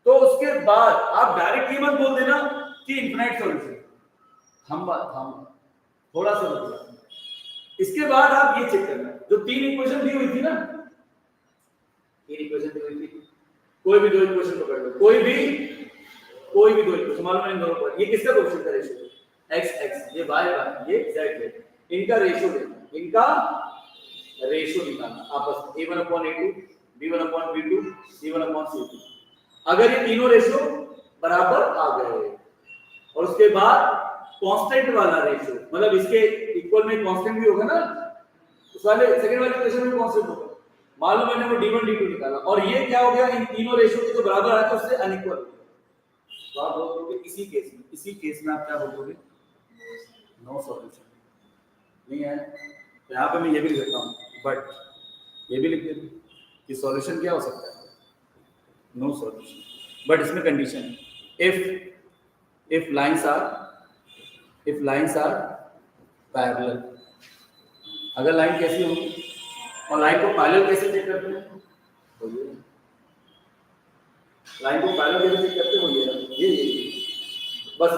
[SPEAKER 1] तो उसके बाद आप डायरेक्ट ये मत बोल देना कि इनफिनिट सॉल्यूशन, हम थोड़ा सा मतलब, इसके बाद आप ये चेक करना, जो 3 इक्वेशन दी हुई थी ना, 3 इक्वेशन दी हुई थी, कोई भी 2 इक्वेशन पकड़ लो, कोई भी 2 इक्वेशन मालूम है इन दोनों पर, ये किसका कोएफिशिएंट का रेशियो, x ये y ये z, इनका रेशियो लेना, इनका रेशियो निकालना आपस में, a1/a2 b1/b2 c1/c2। अगर ये तीनों रेशियो बराबर आ गए और उसके बाद कांस्टेंट वाला रेशियो, मतलब इसके इक्वल में कांस्टेंट भी होगा ना, उस वाले सेकंड वाले इक्वेशन में कांस्टेंट होगा, मालूम मैंने वो d1 d2 निकाला और ये क्या हो गया, इन तीनों रेशियो के जो बराबर आए थे उससे अनइक्वल हो गया, तो आप बोलोगे इसी केस में आप क्या बोलोगे, नो सॉल्यूशन नहीं है। तो यहाँ पे मैं ये भी लिख देता हूँ, बट ये भी लिख देता हूँ कि सॉल्यूशन क्या हो सकता है, नो सॉल्यूशन, बट इसमें कंडीशन है, इफ लाइंस आर पैरेलल। अगर लाइन कैसी होगी, और लाइन को पैरेलल कैसे चेक करते हैं, लाइन को पैरेलल कैसे चेक करते हो, ये बस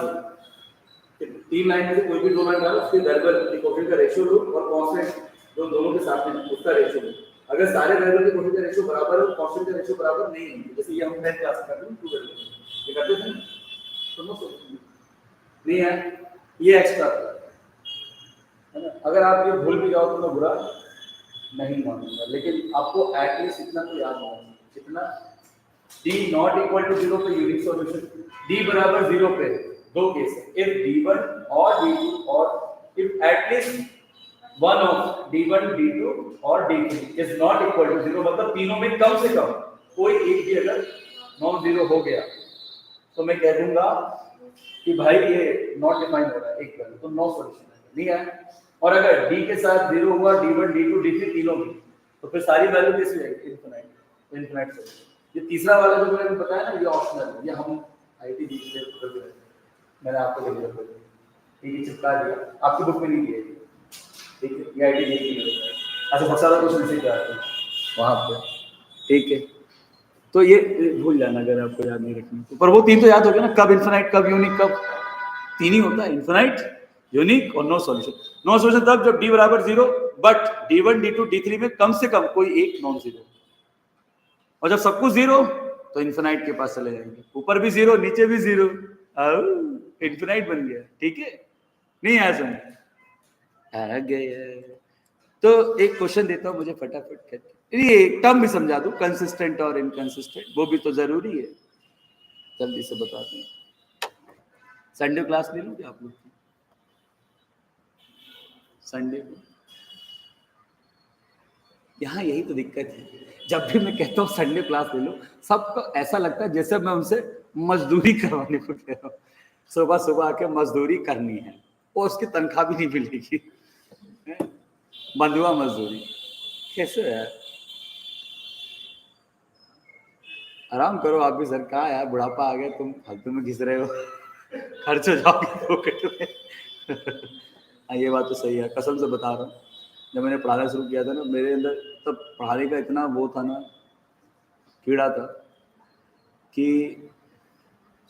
[SPEAKER 1] तीन लाइन में से कोई भी दो लाइन डालो, उसके वेरिएबल के कोएफिशिएंट का रेशियो लो और कांस्टेंट जो दोनों के साथ में उसका रेशियो लो। अगर सारे वेरिएबल के कोएफिशिएंट का रेशियो बराबर और कांस्टेंट का रेशियो बराबर नहीं है, जैसे ये हम 10 क्लास में करते हैं 2 वेरिएबल ये करते थे तो नो सॉल्यूशन नहीं है, ये एक्स्ट्रा है ना। अगर आप ये भूल भी जाओ तो मैं बुरा नहीं मानूंगा, लेकिन आपको एटलीस्ट इतना तो याद होना चाहिए, कितना d नॉट इक्वल टू 0 पे यूनिक सॉल्यूशन, d बराबर 0 पे दो केस है, इफ d1 और d2 और if at least one of d1 d2 और d3 is not equal to 0, मतलब तीनों में कम से कम कोई एक भी अगर नॉन जीरो हो गया तो मैं कह दूंगा कि भाई ये नॉट डिफाइन हो रहा है एक वैल्यू, तो नो सॉल्यूशन है, नहीं है। और अगर d के साथ 0 हुआ, d1 d2 d3 तीनों में, तो फिर सारी वैल्यू कैसी रहेगी, इनफिनिट इनफिनिट सॉल्यूशन। ये तीसरा वाला जो मैंने बताया ना, ये ऑप्शनल है, ये हम आईटी जी के लिए कर रहे हैं, मैंने आपको लिख दिया, ठीक है, चिपका दिया, आपकी बुक में नहीं दिया, ठीक है, ये आईटी जी के लिए। अच्छा बहुत सारा क्वेश्चन इसी का है वहां पे, ठीक है। तो ये भूल जाना अगर आपको याद नहीं रखनी तो, पर वो तीन तो याद हो गया ना, कब इनफिनिट, कब यूनिक, कब तीन ही होता है, इनफिनिट, यूनिक और नो सॉल्यूशन। नो सॉल्यूशन तब जब d बराबर 0 बट d1 d2 d3 में कम से कम कोई एक नॉन जीरो, और जब सब कुछ 0 तो इनफिनिट के पास चले जाएंगे, ऊपर भी 0 नीचे भी 0, इनफिनिट बन गया, ठीक है, नहीं आया समझ आ गया। तो एक क्वेश्चन देता हूं, मुझे फटाफट करके ये टर्म भी समझा दूं, कंसिस्टेंट और इनकंसिस्टेंट, वो भी तो जरूरी है, जल्दी से बता दें। संडे क्लास ले लोगे आप लोग, संडे को यहाँ यही तो दिक्कत है, जब भी मैं कहता हूँ संडे क्लास ले लो, सबको ऐसा लगता है जैसे मैं उनसे मजदूरी करवाने को कह रहा हूँ, सुबह सुबह आके मजदूरी करनी है और उसकी तनख्वाह भी नहीं मिलेगी, बंधुआ मजदूरी, कैसे है, आराम करो आप भी सर, कहा यार बुढ़ापा आ गया, तुम फालतू में घिस रहे हो, खर्च हो जाओगे पॉकेट में। ये बात तो सही है, कसम से बता रहा हूँ, जब मैंने पढ़ाना शुरू किया था ना, मेरे अंदर तब पढ़ाने का इतना वो था ना, कीड़ा था, कि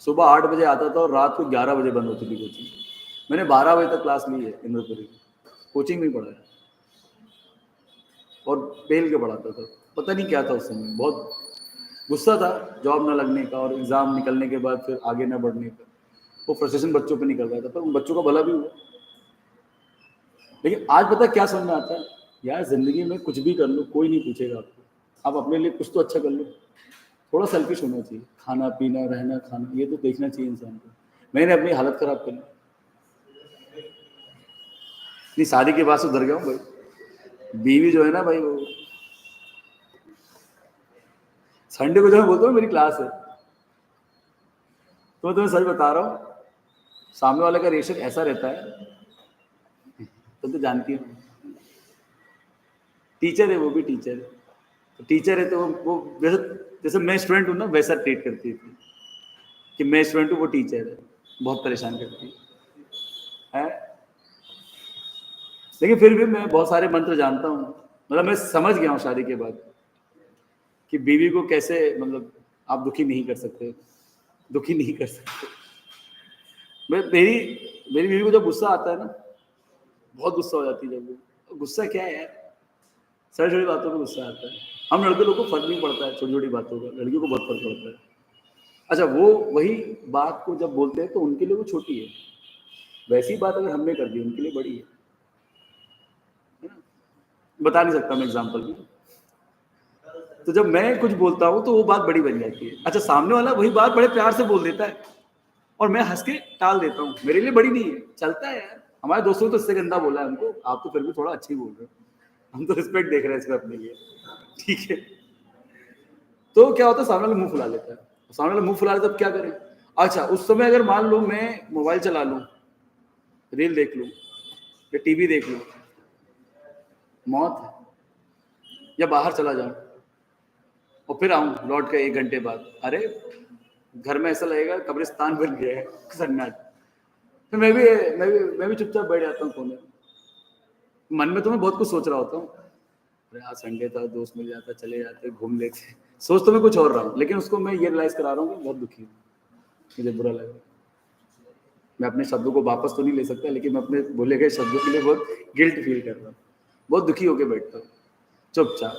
[SPEAKER 1] सुबह 8 बजे आता था और रात को 11 बजे बंद होती थी कोचिंग। मैंने 12 बजे तक क्लास ली है इंद्रपुरी, कोचिंग में पढ़ाया और बेल के पढ़ाता था, पता नहीं क्या था उस समय, बहुत गुस्सा था जॉब ना लगने का और एग्ज़ाम निकलने के बाद फिर आगे ना बढ़ने का, वो फ्रस्ट्रेशन बच्चों पे निकल रहा था, पर उन बच्चों का भला भी हुआ। लेकिन आज पता क्या समझ में आता है, यार जिंदगी में कुछ भी कर लो कोई नहीं पूछेगा आपको, आप अपने लिए कुछ तो अच्छा कर लो, थोड़ा सेल्फिश होना चाहिए, खाना पीना रहना खाना ये तो देखना चाहिए इंसान को। मैंने अपनी हालत खराब कर ली, नहीं शादी के बाद सुधर गया हूँ भाई, बीवी जो है ना भाई, वो संडे को जो मैं बोलता हूँ मेरी क्लास है, तो मैं तुम्हें सच बता रहा हूँ, सामने वाले का रिएक्शन ऐसा रहता है, तो जानती हूँ, टीचर है, वो भी टीचर है, तो टीचर है तो वो जैसे जैसे मैं स्टूडेंट हूँ ना वैसा ट्रीट करती थी, कि मैं स्टूडेंट हूँ वो टीचर है, बहुत परेशान करती है। लेकिन फिर भी मैं बहुत सारे मंत्र जानता हूँ, मतलब मैं समझ गया हूँ शादी के बाद कि बीवी को कैसे, मतलब आप दुखी नहीं कर सकते, दुखी नहीं कर सकते। मेरी बीवी को जब गुस्सा आता है ना, बहुत गुस्सा हो जाती है, जब वो गुस्सा क्या है यार, छोटी छोटी बातों में गुस्सा आता है, हम लड़के लोग को फर्क नहीं पड़ता है छोटी छोटी बातों का, लड़कियों को बहुत फर्क पड़ता है। अच्छा वो वही बात को जब बोलते हैं तो उनके लिए वो छोटी है, वैसी बात अगर हमने कर दी उनके लिए बड़ी है ना? बता नहीं सकता मैं एग्जाम्पल भी, तो जब मैं कुछ बोलता हूँ तो वो बात बड़ी बन जाती है। अच्छा सामने वाला वही बात बड़े प्यार से बोल देता है और मैं हंस के टाल देता हूँ, मेरे लिए बड़ी नहीं है, चलता है यार, हमारे दोस्तों ने तो इससे गंदा बोला है हमको, आप तो फिर भी थोड़ा अच्छी बोल रहे हो, हम तो रिस्पेक्ट देख रहे हैं इसमें अपने लिए, ठीक है। तो क्या होता है, सामने वाला मुंह फुला लेता है, सामने वाला मुंह फुला लेता है, तब क्या करें। अच्छा उस समय अगर मान लो मैं मोबाइल चला लूँ, रील देख लूँ या टीवी देख लूँ, मौत है, या बाहर चला जाऊं और फिर आऊं लौट के 1 घंटे बाद, अरे घर में ऐसा लगेगा कब्रिस्तान बन गया है, सन्नाट। फिर मैं भी चुपचाप बैठ जाता हूँ कोने, मन में तो मैं बहुत कुछ सोच रहा होता हूँ, अरे आज संडे था, दोस्त मिल जाता, चले जाते, घूम लेते, सोच तो मैं कुछ और रहा हूँ, लेकिन उसको मैं ये रियलाइज करा रहा हूँ कि बहुत दुखी हूँ, मुझे बुरा लग रहा है, मैं अपने शब्दों को वापस तो नहीं ले सकता, लेकिन मैं अपने बोले गए शब्दों के लिए बहुत गिल्ट फील कर रहा हूँ, बहुत दुखी होकर बैठता हूँ चुपचाप।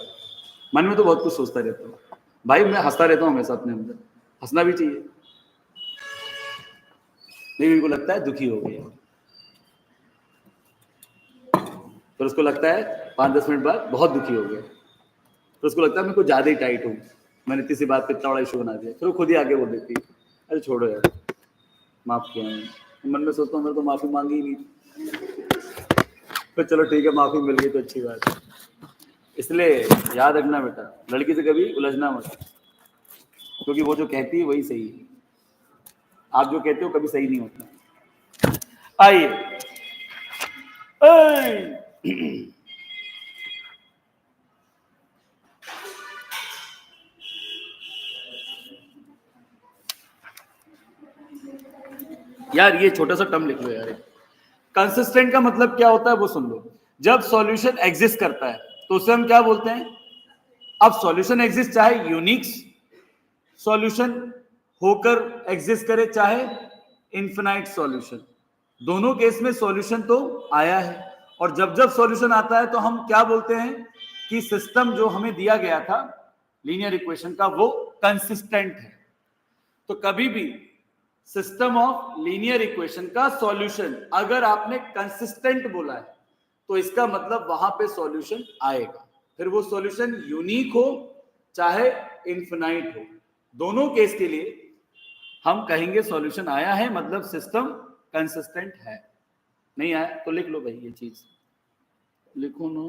[SPEAKER 1] मन में तो बहुत कुछ सोचता रहता हूँ भाई, मैं हंसता रहता हूँ हमेशा अपने अंदर, हंसना भी चाहिए। नहीं, मेरे को लगता है दुखी हो गया, फिर उसको लगता है 5-10 मिनट बाद बहुत दुखी हो गया, फिर उसको लगता है मेरे को ज्यादा ही टाइट हूँ, मैंने किसी बात पे इतना बड़ा इशू बना दिया, फिर वो खुद ही आगे बोल देती है अरे छोड़ो यार, माफ किया मैंने। मन में सोचता हूँ मैं तो माफी मांगी ही नहीं, फिर चलो ठीक है माफी मिल गई तो अच्छी बात है। इसलिए याद रखना बेटा, लड़की से कभी उलझना मत, क्योंकि वो जो कहती है वही सही है, आप जो कहते हो कभी सही नहीं होता। आइए यार ये छोटा सा टर्म लिख लो यार, कंसिस्टेंट का मतलब क्या होता है वो सुन लो। जब सॉल्यूशन एग्जिस्ट करता है तो उसे हम क्या बोलते हैं? अब सॉल्यूशन एग्जिस्ट चाहे यूनिक सॉल्यूशन होकर एग्जिस्ट करे चाहे इनफिनाइट सॉल्यूशन, दोनों केस में सॉल्यूशन तो आया है। और जब जब सॉल्यूशन आता है तो हम क्या बोलते हैं कि सिस्टम जो हमें दिया गया था लीनियर इक्वेशन का वो कंसिस्टेंट है। तो कभी भी सिस्टम ऑफ लीनियर इक्वेशन का सॉल्यूशन अगर आपने कंसिस्टेंट बोला है तो इसका मतलब वहां पे सॉल्यूशन आएगा, फिर वो सॉल्यूशन यूनिक हो चाहे इनफिनाइट हो, दोनों केस के लिए हम कहेंगे सॉल्यूशन आया है, मतलब सिस्टम कंसिस्टेंट है। नहीं आया तो लिख लो भाई, ये चीज लिखो ना।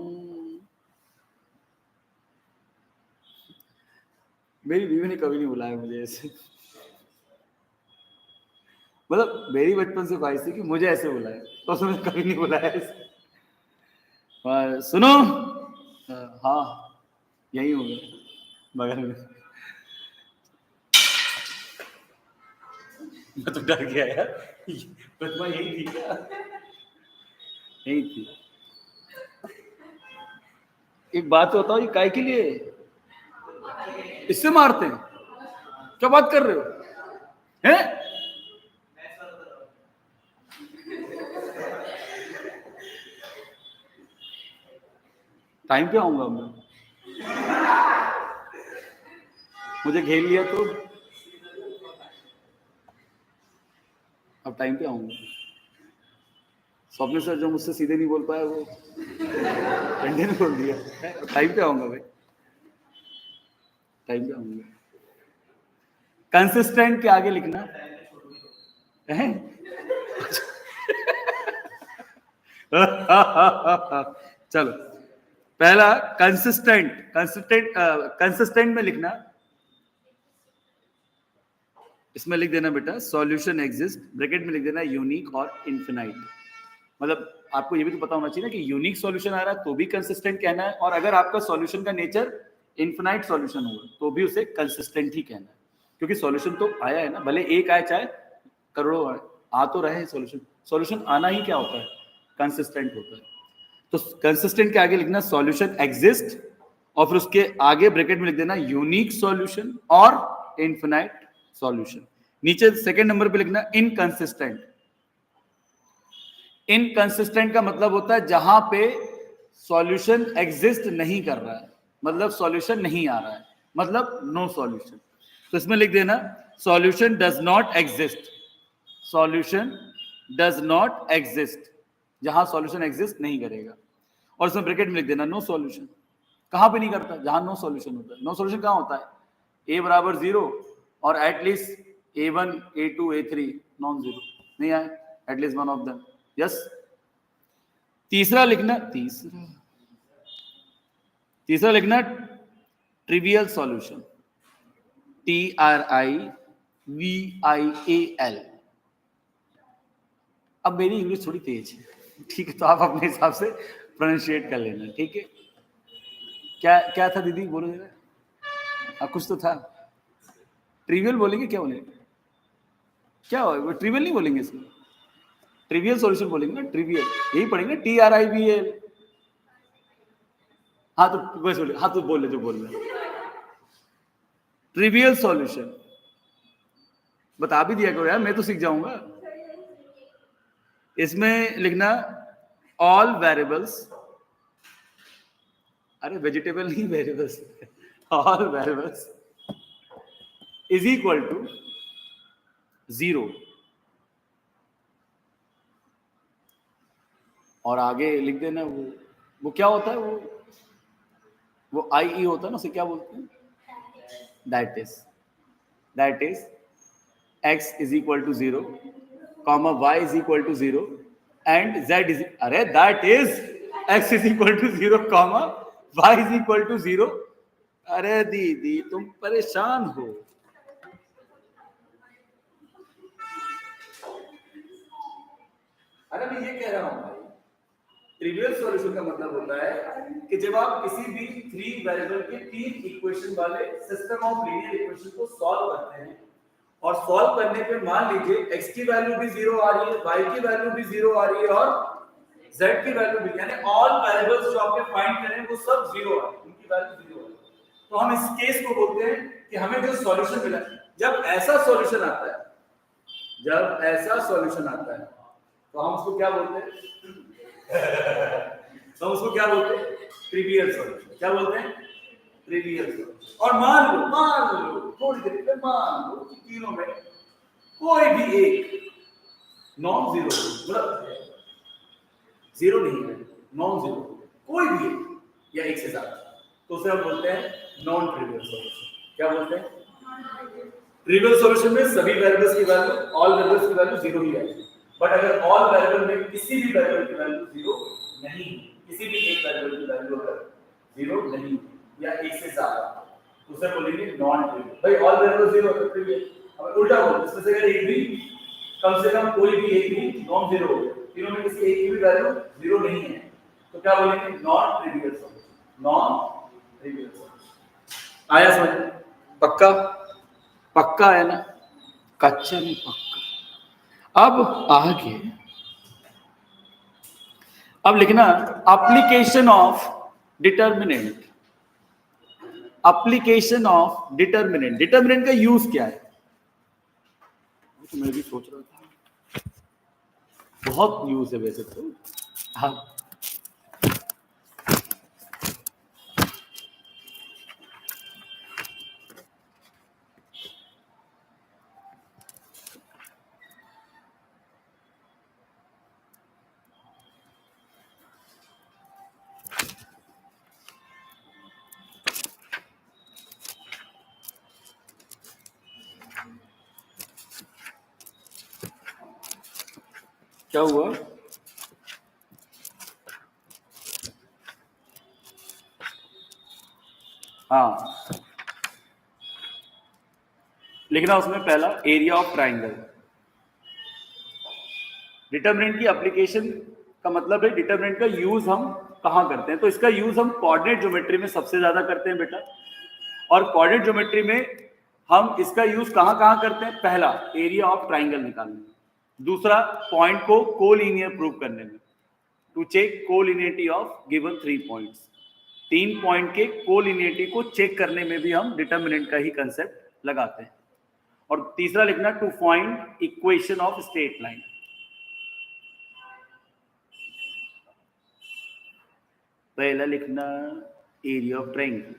[SPEAKER 1] मेरी बीवी ने कभी नहीं बुलाया मुझे ऐसे, मतलब मेरी बचपन से ख्वाहिश थी कि मुझे ऐसे बुलाए, तो उसने कभी नहीं बुलाया ऐसे। सुनो, हाँ यही हो गया बगल में, मैं तो डर गया यार, प्रतिमा यही थी क्या? यही थी। एक बात बताओ, ये काय के लिए इससे मारते हैं? क्या बात कर रहे हो हैं? टाइम पे आऊंगा मैं, मुझे घेर लिया तो अब टाइम पे आऊंगा। स्वप्न सर जो मुझसे सीधे नहीं बोल पाया वो डंडे ने बोल दिया, टाइम पे आऊंगा भाई, टाइम पे आऊंगा। कंसिस्टेंट के आगे लिखना है चलो पहला कंसिस्टेंट में लिखना, इसमें लिख देना बेटा सॉल्यूशन एग्जिस्ट, ब्रैकेट में लिख देना यूनिक और इनफिनाइट। मतलब आपको ये भी तो पता होना चाहिए ना कि यूनिक सॉल्यूशन आ रहा है तो भी कंसिस्टेंट कहना है, और अगर आपका सॉल्यूशन का नेचर इनफिनाइट सॉल्यूशन होगा तो भी उसे कंसिस्टेंट ही कहना है, क्योंकि सॉल्यूशन तो आया है ना, भले एक आए चाहे करोड़ों आए, आ तो रहे हैं सॉल्यूशन। सॉल्यूशन आना ही क्या होता है? कंसिस्टेंट होता है। तो कंसिस्टेंट के आगे लिखना सॉल्यूशन एग्जिस्ट, और फिर उसके आगे ब्रैकेट में लिख देना यूनिक सॉल्यूशन और इनफिनाइट सॉल्यूशन। नीचे सेकंड नंबर पे लिखना इनकंसिस्टेंट। इनकंसिस्टेंट का मतलब होता है जहां पे सॉल्यूशन एग्जिस्ट नहीं कर रहा है, मतलब सॉल्यूशन नहीं आ रहा है, मतलब नो सॉल्यूशन। तो इसमें लिख देना solution does not exist, solution does not exist, जहां सॉल्यूशन एग्जिस्ट नहीं करेगा, और इसमें ब्रैकेट में लिख देना नो सॉल्यूशन। कहां पे नहीं करता? जहां नो सॉल्यूशन होता है। नो सॉल्यूशन कहां होता है? ए बराबर 0 और at least A1 A2 A3 non zero, नहीं आए at least one of them, yes. तीसरा लिखना, तीसरा लिखना ट्रिवियल सॉल्यूशन, TRIVIAL। अब मेरी इंग्लिश थोड़ी तेज है, ठीक है, तो आप अपने हिसाब से प्रोनाउंशिएट कर लेना, ठीक है। क्या क्या था दीदी, बोलो जरा। कुछ तो था, ट्रिवियल बोलेंगे, क्या बोलेंगे? क्या हो, ट्रिवियल नहीं बोलेंगे इसमें, ट्रिवियल सॉल्यूशन बोलेंगे ना, ट्रिवियल यही पढ़ेंगे, TRIVAL। हाँ तो बस बोले, हाँ तो बोल ले जो बोल रहे, ट्रिवियल सॉल्यूशन बता भी दिया करो यार, मैं तो सीख जाऊंगा। इसमें लिखना ऑल वेरिएबल्स, अरे वेजिटेबल नहीं variables, all variables is equal to 0 और आगे लिख देना वो क्या होता है, वो आई ई होता है ना, उसे क्या बोलते हैं, that is x is equal to 0 comma y is equal to 0 and z is, अरे that is x is equal to 0 comma y is equal to 0। अरे दीदी तुम परेशान हो। अरे मैं ये कह रहा हूं भाई, ट्रिवियल सॉल्यूशन का मतलब होता है कि जब आप किसी भी 3 वेरिएबल के 3 इक्वेशन वाले सिस्टम ऑफ लीनियर इक्वेशन को सॉल्व करते हैं और सॉल्व करने पे मान लीजिए x की वैल्यू भी 0 आ रही है, y की वैल्यू भी 0 आ रही है और z की वैल्यू भी, यानी ऑल वेरिएबल्स जो आपने फाइंड करें वो सब 0 आ रही है, उनकी वैल्यू 0 आ रही है। तो हम इस केस को बोलते हैं कि हमें जो सॉल्यूशन मिला, जब ऐसा सॉल्यूशन आता है, जब ऐसा सॉल्यूशन आता है तो हम उसको क्या बोलते हैं तो हम उसको क्या बोलते हैं, ट्रिवियल सॉल्यूशन। क्या बोलते हैं, ट्रिवियल सॉल्यूशन। और मान लो थोड़ी देर में मान लो कि तीनों में कोई भी एक नॉन जीरो, मतलब जीरो नहीं है, नॉन जीरो, कोई भी एक या एक से ज्यादा, तो उसे हम बोलते हैं नॉन ट्रिवियल सॉल्यूशन। क्या बोलते हैं, ट्रिवियल सॉल्यूशन में सभी वेरिएबल्स की वैल्यू, ऑल वेरिएबल्स की वैल्यू 0 ही आएगी। बट अगर ऑल वेरिएबल में किसी भी वेरिएबल की वैल्यू 0 नहीं, किसी भी एक वेरिएबल की वैल्यू अगर 0 नहीं या एक से ज्यादा, उसे बोलेंगे नॉन ट्रिवियल। भाई ऑल वेरिएबल 0 है ट्रिवियल। अब उल्टा बोलो, इसमें से अगर एक भी, कम से कम कोई भी एक भी नॉन जीरो हो, तीनों में किसी एक की भी वैल्यू 0 नहीं है, तो क्या बोलेंगे, non trivial solution. Non trivial solution आया समझ? पक्का? पक्का है ना? कच्चा नहीं, पक्का। अब आगे अब लिखना application of determinant. Application of determinant, determinant का यूज क्या है, तो मैं भी सोच रहा था, बहुत यूज है वैसे तो। हाँ, क्या हुआ, हाँ लिखना उसमें पहला एरिया ऑफ ट्राइंगल। डिटरमिनेंट की एप्लीकेशन का मतलब है डिटरमिनेंट का यूज हम कहां करते हैं, तो इसका यूज हम कोऑर्डिनेट ज्योमेट्री में सबसे ज्यादा करते हैं बेटा। और कोऑर्डिनेट ज्योमेट्री में हम इसका यूज कहां कहां करते हैं, पहला एरिया ऑफ ट्राइंगल निकालने में, दूसरा पॉइंट को कोलिनियर प्रूव करने में, to check collinearity of given 3 points, 3 point के कोलिनियरिटी को चेक करने में भी हम डिटरमिनेंट का ही कंसेप्ट लगाते हैं। और तीसरा लिखना to find equation of straight line. पहला लिखना एरिया ऑफ ट्रायंगल,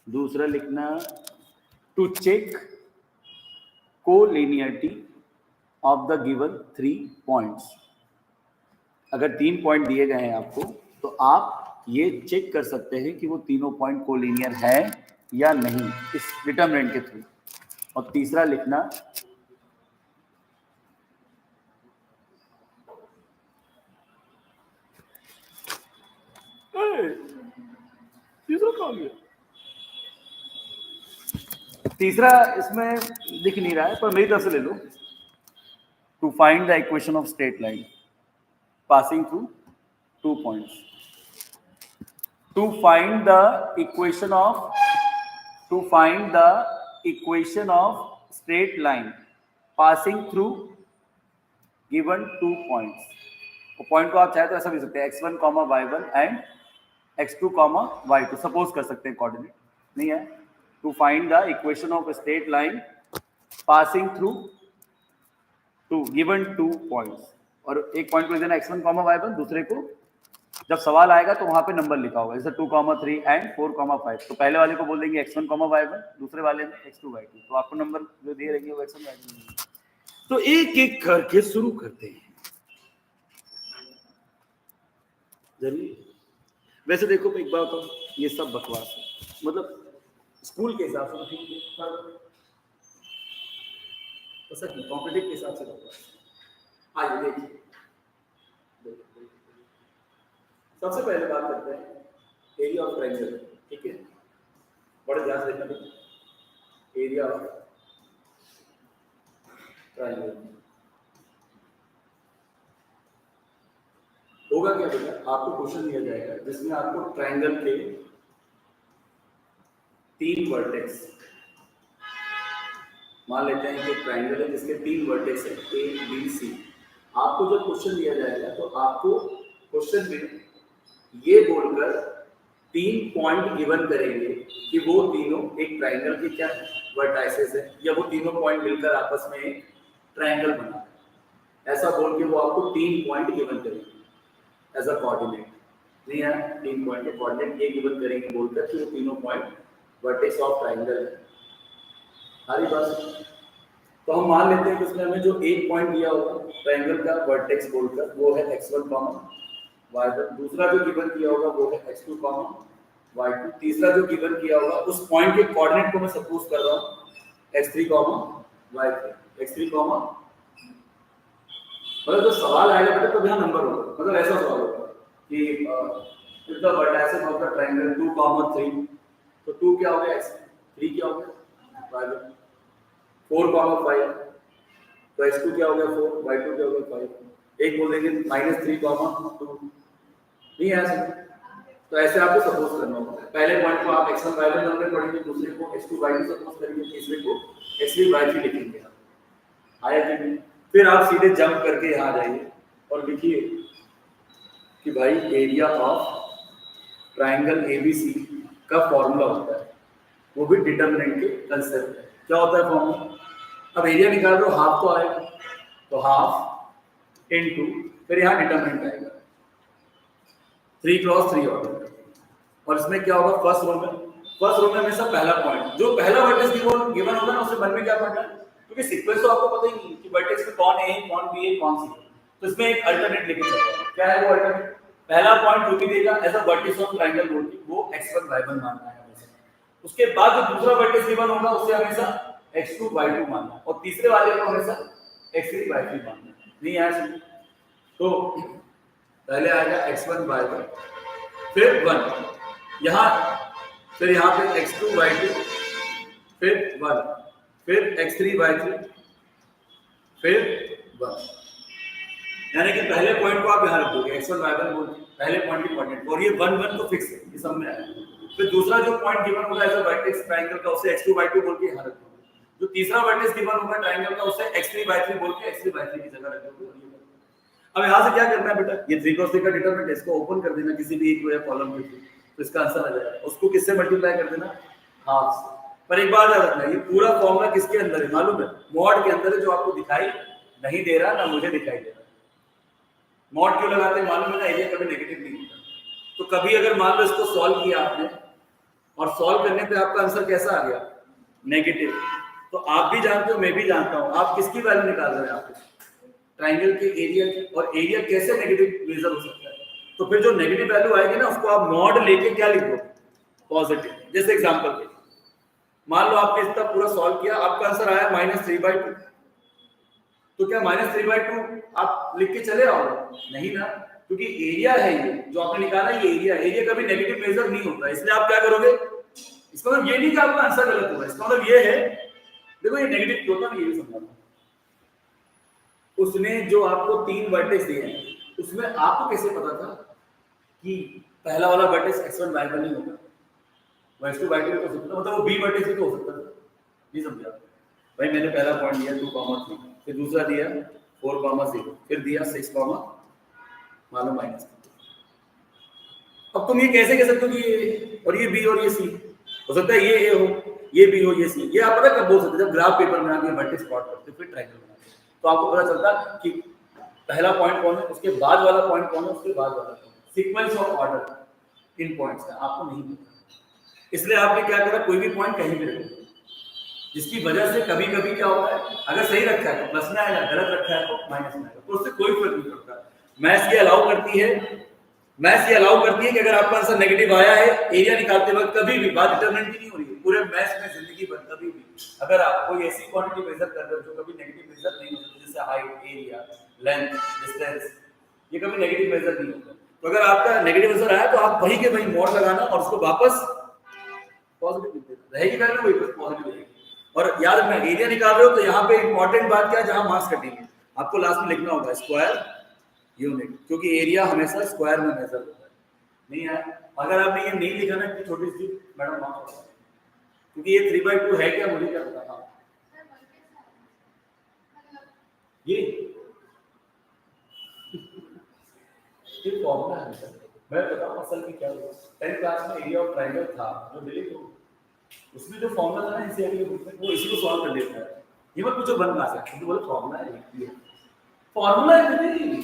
[SPEAKER 1] दूसरा लिखना to check collinearity of the given 3 points. अगर 3 पॉइंट दिए गए हैं आपको तो आप ये चेक कर सकते हैं कि वो तीनों पॉइंट कोलिनियर है या नहीं इस डिटरमिनेंट के थ्रू। और तीसरा लिखना तीसरा इसमें दिख नहीं रहा है पर मेरी तरफ से ले लो, to find the equation of straight line passing through 2 points, to find the equation of straight line passing through given 2 points. Point को आप चाहे तो ऐसा भी सकते हैं x1, y1 and x2, y2, suppose कर सकते हैं, कोऑर्डिनेट नहीं है। To find the equation of straight line passing through given 2 points. और एक पॉइंट को लिख देना x1, y1, दूसरे को जब सवाल आएगा तो वहां पे नंबर लिखा होगा, जैसे 2, 3 एंड 4, 5। तो पहले वाले को बोल देंगे x1, y1, दूसरे वाले में x2, y2। तो आपको नंबर जो दिए रहेंगे वो x1, y2। तो एक एक करके शुरू करते हैं। जरूरी वैसे देखो एक बात बताऊं, ये सब बकवास है, मतलब स्कूल के हिसाब से ठीक है, पर सच में कॉम्पिटिटिव के हिसाब से बकवास है। आइए देखिए, सबसे पहले बात करते हैं एरिया ऑफ ट्रायंगल। ठीक है, बड़े ध्यान से देखना, एरिया ऑफ ट्रायंगल होगा क्या बेटा, आपको क्वेश्चन दिया जाएगा जिसमें आपको ट्रायंगल के 3 वर्टेक्स, मान लेते हैं कि ट्रायंगल है जिसके 3 वर्टेक्स है ए बी सी। आपको जब क्वेश्चन दिया जाएगा तो आपको क्वेश्चन में ये बोलकर 3 पॉइंट गिवन करेंगे कि वो तीनों एक ट्रायंगल के क्या वर्टाइसेस है, या वो तीनों पॉइंट मिलकर आपस में एक ट्रायंगल बना है। ऐसा बोल के वो आपको 3 पॉइंट गिवन करेंगे एज अ कोऑर्डिनेट। नहीं है 3 पॉइंट के कोऑर्डिनेट ये गिवन करेंगे बोलकर कि वो तीनों पॉइंट वर्टेक्स ऑफ ट्रायंगल है। सारी बात तो हम मान लेते हैं कि उसमें हमें जो एक पॉइंट दिया होगा ट्रायंगल का वर्टेक्स बोलकर वो है x1, y1, दूसरा जो गिवन किया होगा वो है x2, y2, तीसरा जो गिवन किया होगा उस पॉइंट के कोऑर्डिनेट को मैं सपोज कर रहा हूं x3, y3, x3, मतलब जो सवाल आएगा बेटा तो यहाँ नंबर होगा, मतलब ऐसा सवाल होगा कि if the vertices of the triangle 2, 3, तो 2 क्या हो गया x, 3 क्या हो गया y1, 4, 5, तो x2 क्या हो गया 4, y2 क्या हो गया 5। एक बोल देंगे -3, 2 नहीं है ऐसा, तो ऐसे आपको सपोज करना होगा। पहले पॉइंट को आप x1, y1 नंबर पढ़ेंगे, दूसरे को x2, y2 सपोज करेंगे, तीसरे को x3, y3 लिखेंगे। आया कि नहीं? फिर आप सीधे जंप करके यहाँ जाइए और लिखिए कि भाई एरिया ऑफ ट्रायंगल एबीसी का फॉर्मूला होता है, वो भी डिटरमिनेंट के कंसेप्ट है। क्या होता है फॉर्मूला? अब एरिया निकाल रहे हो, हाफ तो आएगा, तो हाफ इनटू फिर यहाँ डिटरमिनेंट आएगा 3 क्रॉस 3 ऑर्डर। और इसमें क्या होगा, फर्स्ट रो में हमेशा पहला पॉइंट, जो पहला वर्टेक्स गिवन होगा ना उससे मन में क्या पड़ना है, क्योंकि सीक्वेंस तो आपको पता ही नहीं कि वर्टेक्स में कौन ए कौन बी है कौन सी है, तो इसमें एक अल्टरनेट लेके चलते हैं। क्या है वो अल्टरनेट? पहला पॉइंट जो भी देगा as a vertex of triangle बोल के वो x1, y1 मानना है हमेशा। उसके बाद जो दूसरा वर्टेक्स गिवन होगा उससे हमेशा x2, y2 मानना है, और तीसरे वाले को हमेशा x3, y3 मानना है। नहीं आया समझ? तो पहले आएगा x1, y1, फिर 1 यहाँ, फिर यहाँ पे x2, y2, फिर 1, फिर x3, y3, फिर 1। यानी कि पहले पॉइंट को आप यहाँ रख दोगे x1, y1 बोल के पहले पॉइंट की कोऑर्डिनेट, और ये 1, 1 तो फिक्स है, ये सब में आएगा। फिर दूसरा जो पॉइंट गिवन होगा एज अ वर्टेक्स ट्रायंगल का उसे x2, y2 बोल के यहाँ रख दोगे। जो तीसरा वर्टेक्स गिवन होगा ट्रायंगल का उसे x3, y3 बोल के x3, y3 की जगह रख दोगे। अब यहाँ से क्या करना है बेटा, ये 3 क्रॉस 3 का डिटरमिनेंट, इसको ओपन कर देना किसी भी एक रो या कॉलम के थ्रू, तो इसका आंसर आ जाएगा। उसको किससे मल्टीप्लाई कर देना, हाफ से। पर एक बात याद रखना, ये पूरा फॉर्मूला किसके अंदर है मालूम है? मॉड के अंदर है, जो आपको दिखाई नहीं दे रहा ना मुझे दिखाई दे रहा। मॉड क्यों लगाते हैं मालूम है ना? एरिया कभी नेगेटिव नहीं होता। तो कभी अगर मान लो इसको सॉल्व किया आपने और सॉल्व करने पे आपका आंसर कैसा आ गया, नेगेटिव, तो आप भी जानते हो मैं भी जानता हूं आप किसकी वैल्यू निकाल रहे हैं, आप ट्रायंगल के एरिया की। और एरिया कैसे नेगेटिव मेजर हो सकता है? तो फिर जो नेगेटिव वैल्यू आएगी ना उसको आप मॉड लेके क्या लिखो, पॉजिटिव। जैसे एग्जांपल के मान लो आपने इतना पूरा सॉल्व किया, आपका आंसर आया -3/2, तो क्या -3/2 आप लिख के चले आओगे? नहीं ना, क्योंकि एरिया है ये जो आपने निकाला, ये एरिया कभी नेगेटिव मेजर नहीं होता। इसलिए आप क्या करोगे, इसका मतलब ये नहीं कि आपका आंसर गलत होगा, इसका मतलब ये है, देखो ये नेगेटिव क्यों होता है, ये भी समझाऊंगा। उसने जो आपको 3 वर्टेक्स दिए हैं उसमें आपको कैसे पता था कि पहला वाला वर्टेक्स x1, y1 नहीं होगा, x2, y2 हो सकता है, मतलब वो b वर्टेक्स भी तो हो सकता है। नहीं समझा भाई? मैंने पहला पॉइंट दिया 2, 3, फिर दूसरा दिया 4, 0, फिर दिया 6, मालूम माइनस। अब तुम ये कैसे कह सकते हो कि ये और ये बी और ये सी हो सकता है, ये ए हो, ये बी हो, ये सी। ये आप पता कब बोल सकते हैं? जब ग्राफ पेपर में आके वर्टेक्स प्लॉट करते फिर ट्रायंगल बनाते, तो आपको पता चलता कि पहला पॉइंट कौन है, उसके बाद वाला पॉइंट कौन है, उसके बाद वाला point, sequence of order in points का आपको नहीं पता। इसलिए आपने क्या करा, कोई भी पॉइंट कहीं भी रखो, जिसकी वजह से कभी कभी क्या होता है, अगर सही रखा है तो प्लस में आएगा, गलत रखा है तो माइनस में आएगा, तो उससे कोई फर्क नहीं पड़ता। मैथ्स ये अलाउ करती है, मैथ्स ये अलाउ करती है कि अगर आपका आंसर नेगेटिव आया है एरिया निकालते वक्त, कभी भी बात डिटरमिनेंट की नहीं हो रही है पूरे मैथ्स में, जिंदगी भर कभी भी अगर आप कोई ऐसी क्वांटिटी मेजर कर रहे हो जो कभी नेगेटिव मेजर नहीं होती, जैसे हाइट, एरिया, लेंथ, डिस्टेंस, ये कभी नेगेटिव मेजर नहीं होता, तो अगर आपका नेगेटिव आंसर आया तो आप वही के वही मोड़ लगाना और उसको वापस पॉजिटिव लिख देना, रहेगी वैल्यू वही बस पॉजिटिव रहेगी। और याद रखना, एरिया निकाल रहे हो तो यहाँ पे इंपॉर्टेंट बात क्या है, जहां मार्क्स कटेंगे आपको लास्ट में लिखना होगा स्क्वायर यूनिट, क्योंकि एरिया हमेशा स्क्वायर में मेजर होता है। नहीं है, अगर आपने ये नहीं लिखा ना कि छोटी सी मैडम मार्क्स, क्योंकि ये 3/2 है क्या, मुझे क्या पता था ये फॉर्मूला है सर, मैं बताऊं असल में क्या हुआ। 10th क्लास में एरिया ऑफ ट्रायंगल था जो डिलीट हो, उसमें जो फॉर्मूला था ना एनसीईआरटी के बुक में, वो इसी को सॉल्व कर लेता है। ये मत पूछो बन कहां से, तो बोले फॉर्मूला है, फॉर्मूला है नहीं।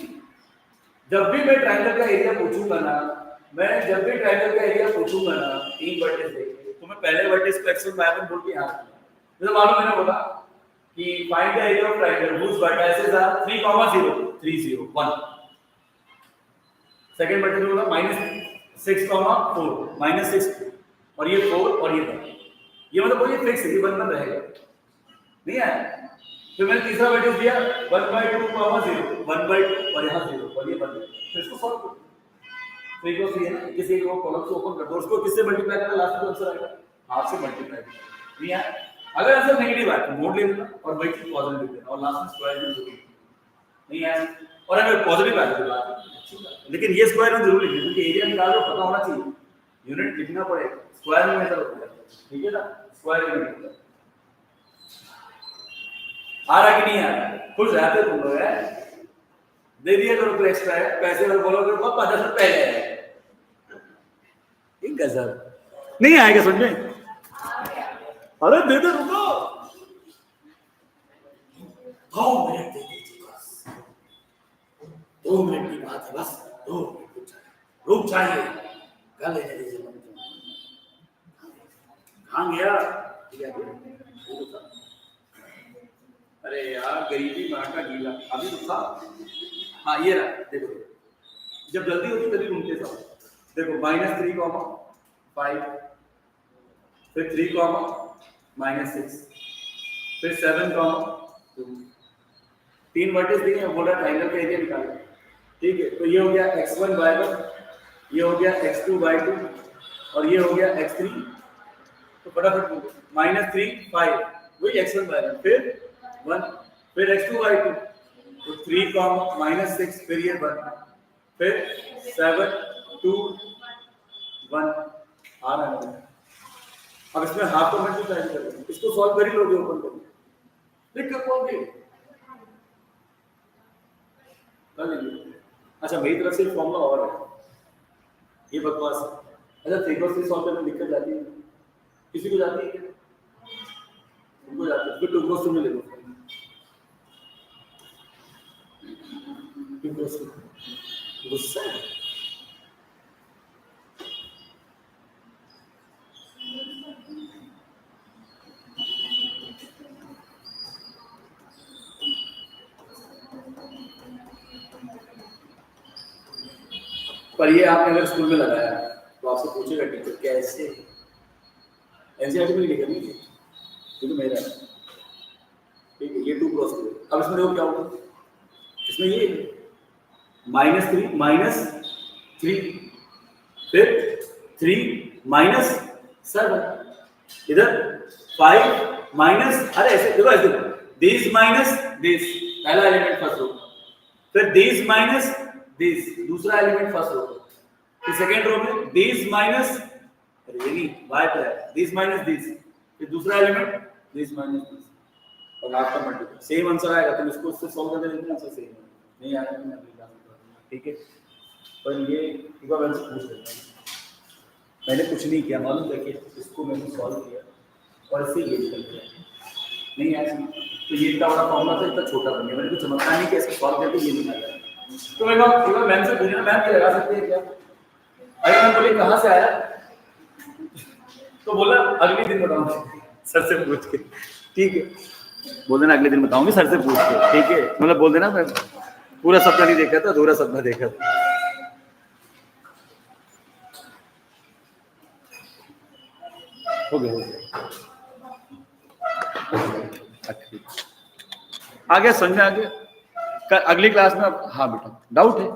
[SPEAKER 1] जब भी मैं ट्रायंगल का एरिया पूछूंगा ना, मैं जब भी ट्रायंगल का एरिया पूछूंगा ना, 3 वर्टेक्स देके, तो मैं पहले वर्टेक्स को x1 y1 बोल के यहां रखूंगा। जैसे मालूम मैंने बोला कि find the area of triangle which vertexes are 3, 0, 3, 0, 1। Second vertex होगा -6, 4, -6, और ये 4 और ये 1, ये मतलब वो ये फिक्स है, ये बन रहेगा, नहीं है। फिर मैंने तीसरा वर्टेक्स दिया 1/2, 0, 1/2 और यहाँ 0 और ये 1, फिर इसको सॉल्व करो। तो एक है ना, किसी एक कॉलम को ओपन कर दो, उसको किससे मल्टीप्लाई करना, लास्ट में आंसर आएगा हाफ से मल्टीप्लाई, नहीं है। अगर आंसर नेगेटिव आए तो मोड ले लेना और वही चीज पॉजिटिव लिख देना और लास्ट में स्क्वायर में जरूर, नहीं है। और अगर पॉजिटिव आए तो बात अच्छी बात, लेकिन ये स्क्वायर में जरूर लिखना, क्योंकि एरिया निकाल लो पता होना चाहिए, यूनिट लिखना पड़ेगा, स्क्वायर में मेजर होता है, ठीक है ना, स्क्वायर में होता है। आ रहा कि नहीं आ रहा, खुश रहते तुम लोग है, दे दिया करो तो एक्स्ट्रा है, पैसे और बोलो करो पापा 10 रुपए पहले है, एक गजब नहीं आएगा समझ में, अरे दे दे, रुको 2 मिनट दे दीजिए बस, 2 मिनट की बात है बस, 2 मिनट रुक चाहिए, कल लेने दीजिए। कहाँ गया, अरे यार गरीबी माँ का गीला, अभी तो था, हाँ ये रहा, देखो जब जल्दी होती तभी घूमते सब, देखो -3, 5, फिर 3, -6, फिर 7, 2, 3 वर्टेक्स दिए हैं, बोला ट्रायंगल का एरिया निकालो, ठीक है। तो ये हो गया x1 y1, ये हो गया x2 y2 और ये हो गया x3, तो फटाफट -3, 5 वही x1 y1, फिर 1, फिर x2 y2, तो 3, -6, फिर ये 1, फिर 7, 2, 1 आ रहा है। अब इसमें हाफ को मल्टीप्लाई करेंगे, इसको सॉल्व कर ही लोगे, ओपन करके लिख कर पाओगे, कर लेंगे। अच्छा मेरी तरफ से फॉर्मूला और है, ये बकवास है। अच्छा 3 सॉल्व करने में दिक्कत जाती है, किसी को जाती है क्या, उनको जाती है, फिर 2 में ले लो, 2 गुस्सा पर ये आपने अगर स्कूल में लगाया तो आपसे पूछेगा टीचर कैसे, एनसीईआरटी में लिखा नहीं, ये तो मेरा है, ठीक है। ये 2 क्रॉस 2, अब इसमें देखो क्या होगा, इसमें ये -3, फिर 3 -7, इधर 5 अरे ऐसे देखो, ऐसे देखो, दिस माइनस दिस पहला एलिमेंट फर्स्ट रो, फिर दिस माइनस दिस दूसरा एलिमेंट फर्स्ट रो, फिर सेकंड रो में दिस माइनस, अरे ये नहीं y पर है, दिस माइनस दिस, फिर दूसरा एलिमेंट दिस माइनस दिस, और लास्ट का मल्टीप्लाई, सेम आंसर आएगा। तुम इसको उससे सॉल्व करके देखना, आंसर सेम नहीं आएगा, मैं अगली क्लास में बताऊंगा, ठीक है। पर ये एक बार मैंने पूछ लेता हूं, मैंने कुछ नहीं किया, मालूम है कि इसको मैंने सॉल्व किया और इससे ये निकल गया, नहीं आया, तो ये इतना बड़ा फॉर्मूला था, इतना छोटा बन गया, मैंने कुछ चमत्कार नहीं किया, इसको सॉल्व करके ये निकाला। तो एक बार मैम से पूछना, मैम ये लगा सकते हैं क्या? अरे मैम बोली कहाँ से आया? तो बोला अगले दिन बताऊंगा सर से पूछ के। ठीक है, बोल देना अगले दिन बताऊंगी सर से पूछ के, ठीक है? मतलब बोल देना मैं पूरा सपना नहीं देखा था, अधूरा सपना देखा था। हो गया, हो गया। आ गया, समझ में आ गया? अगली क्लास में। हाँ बेटा, डाउट है?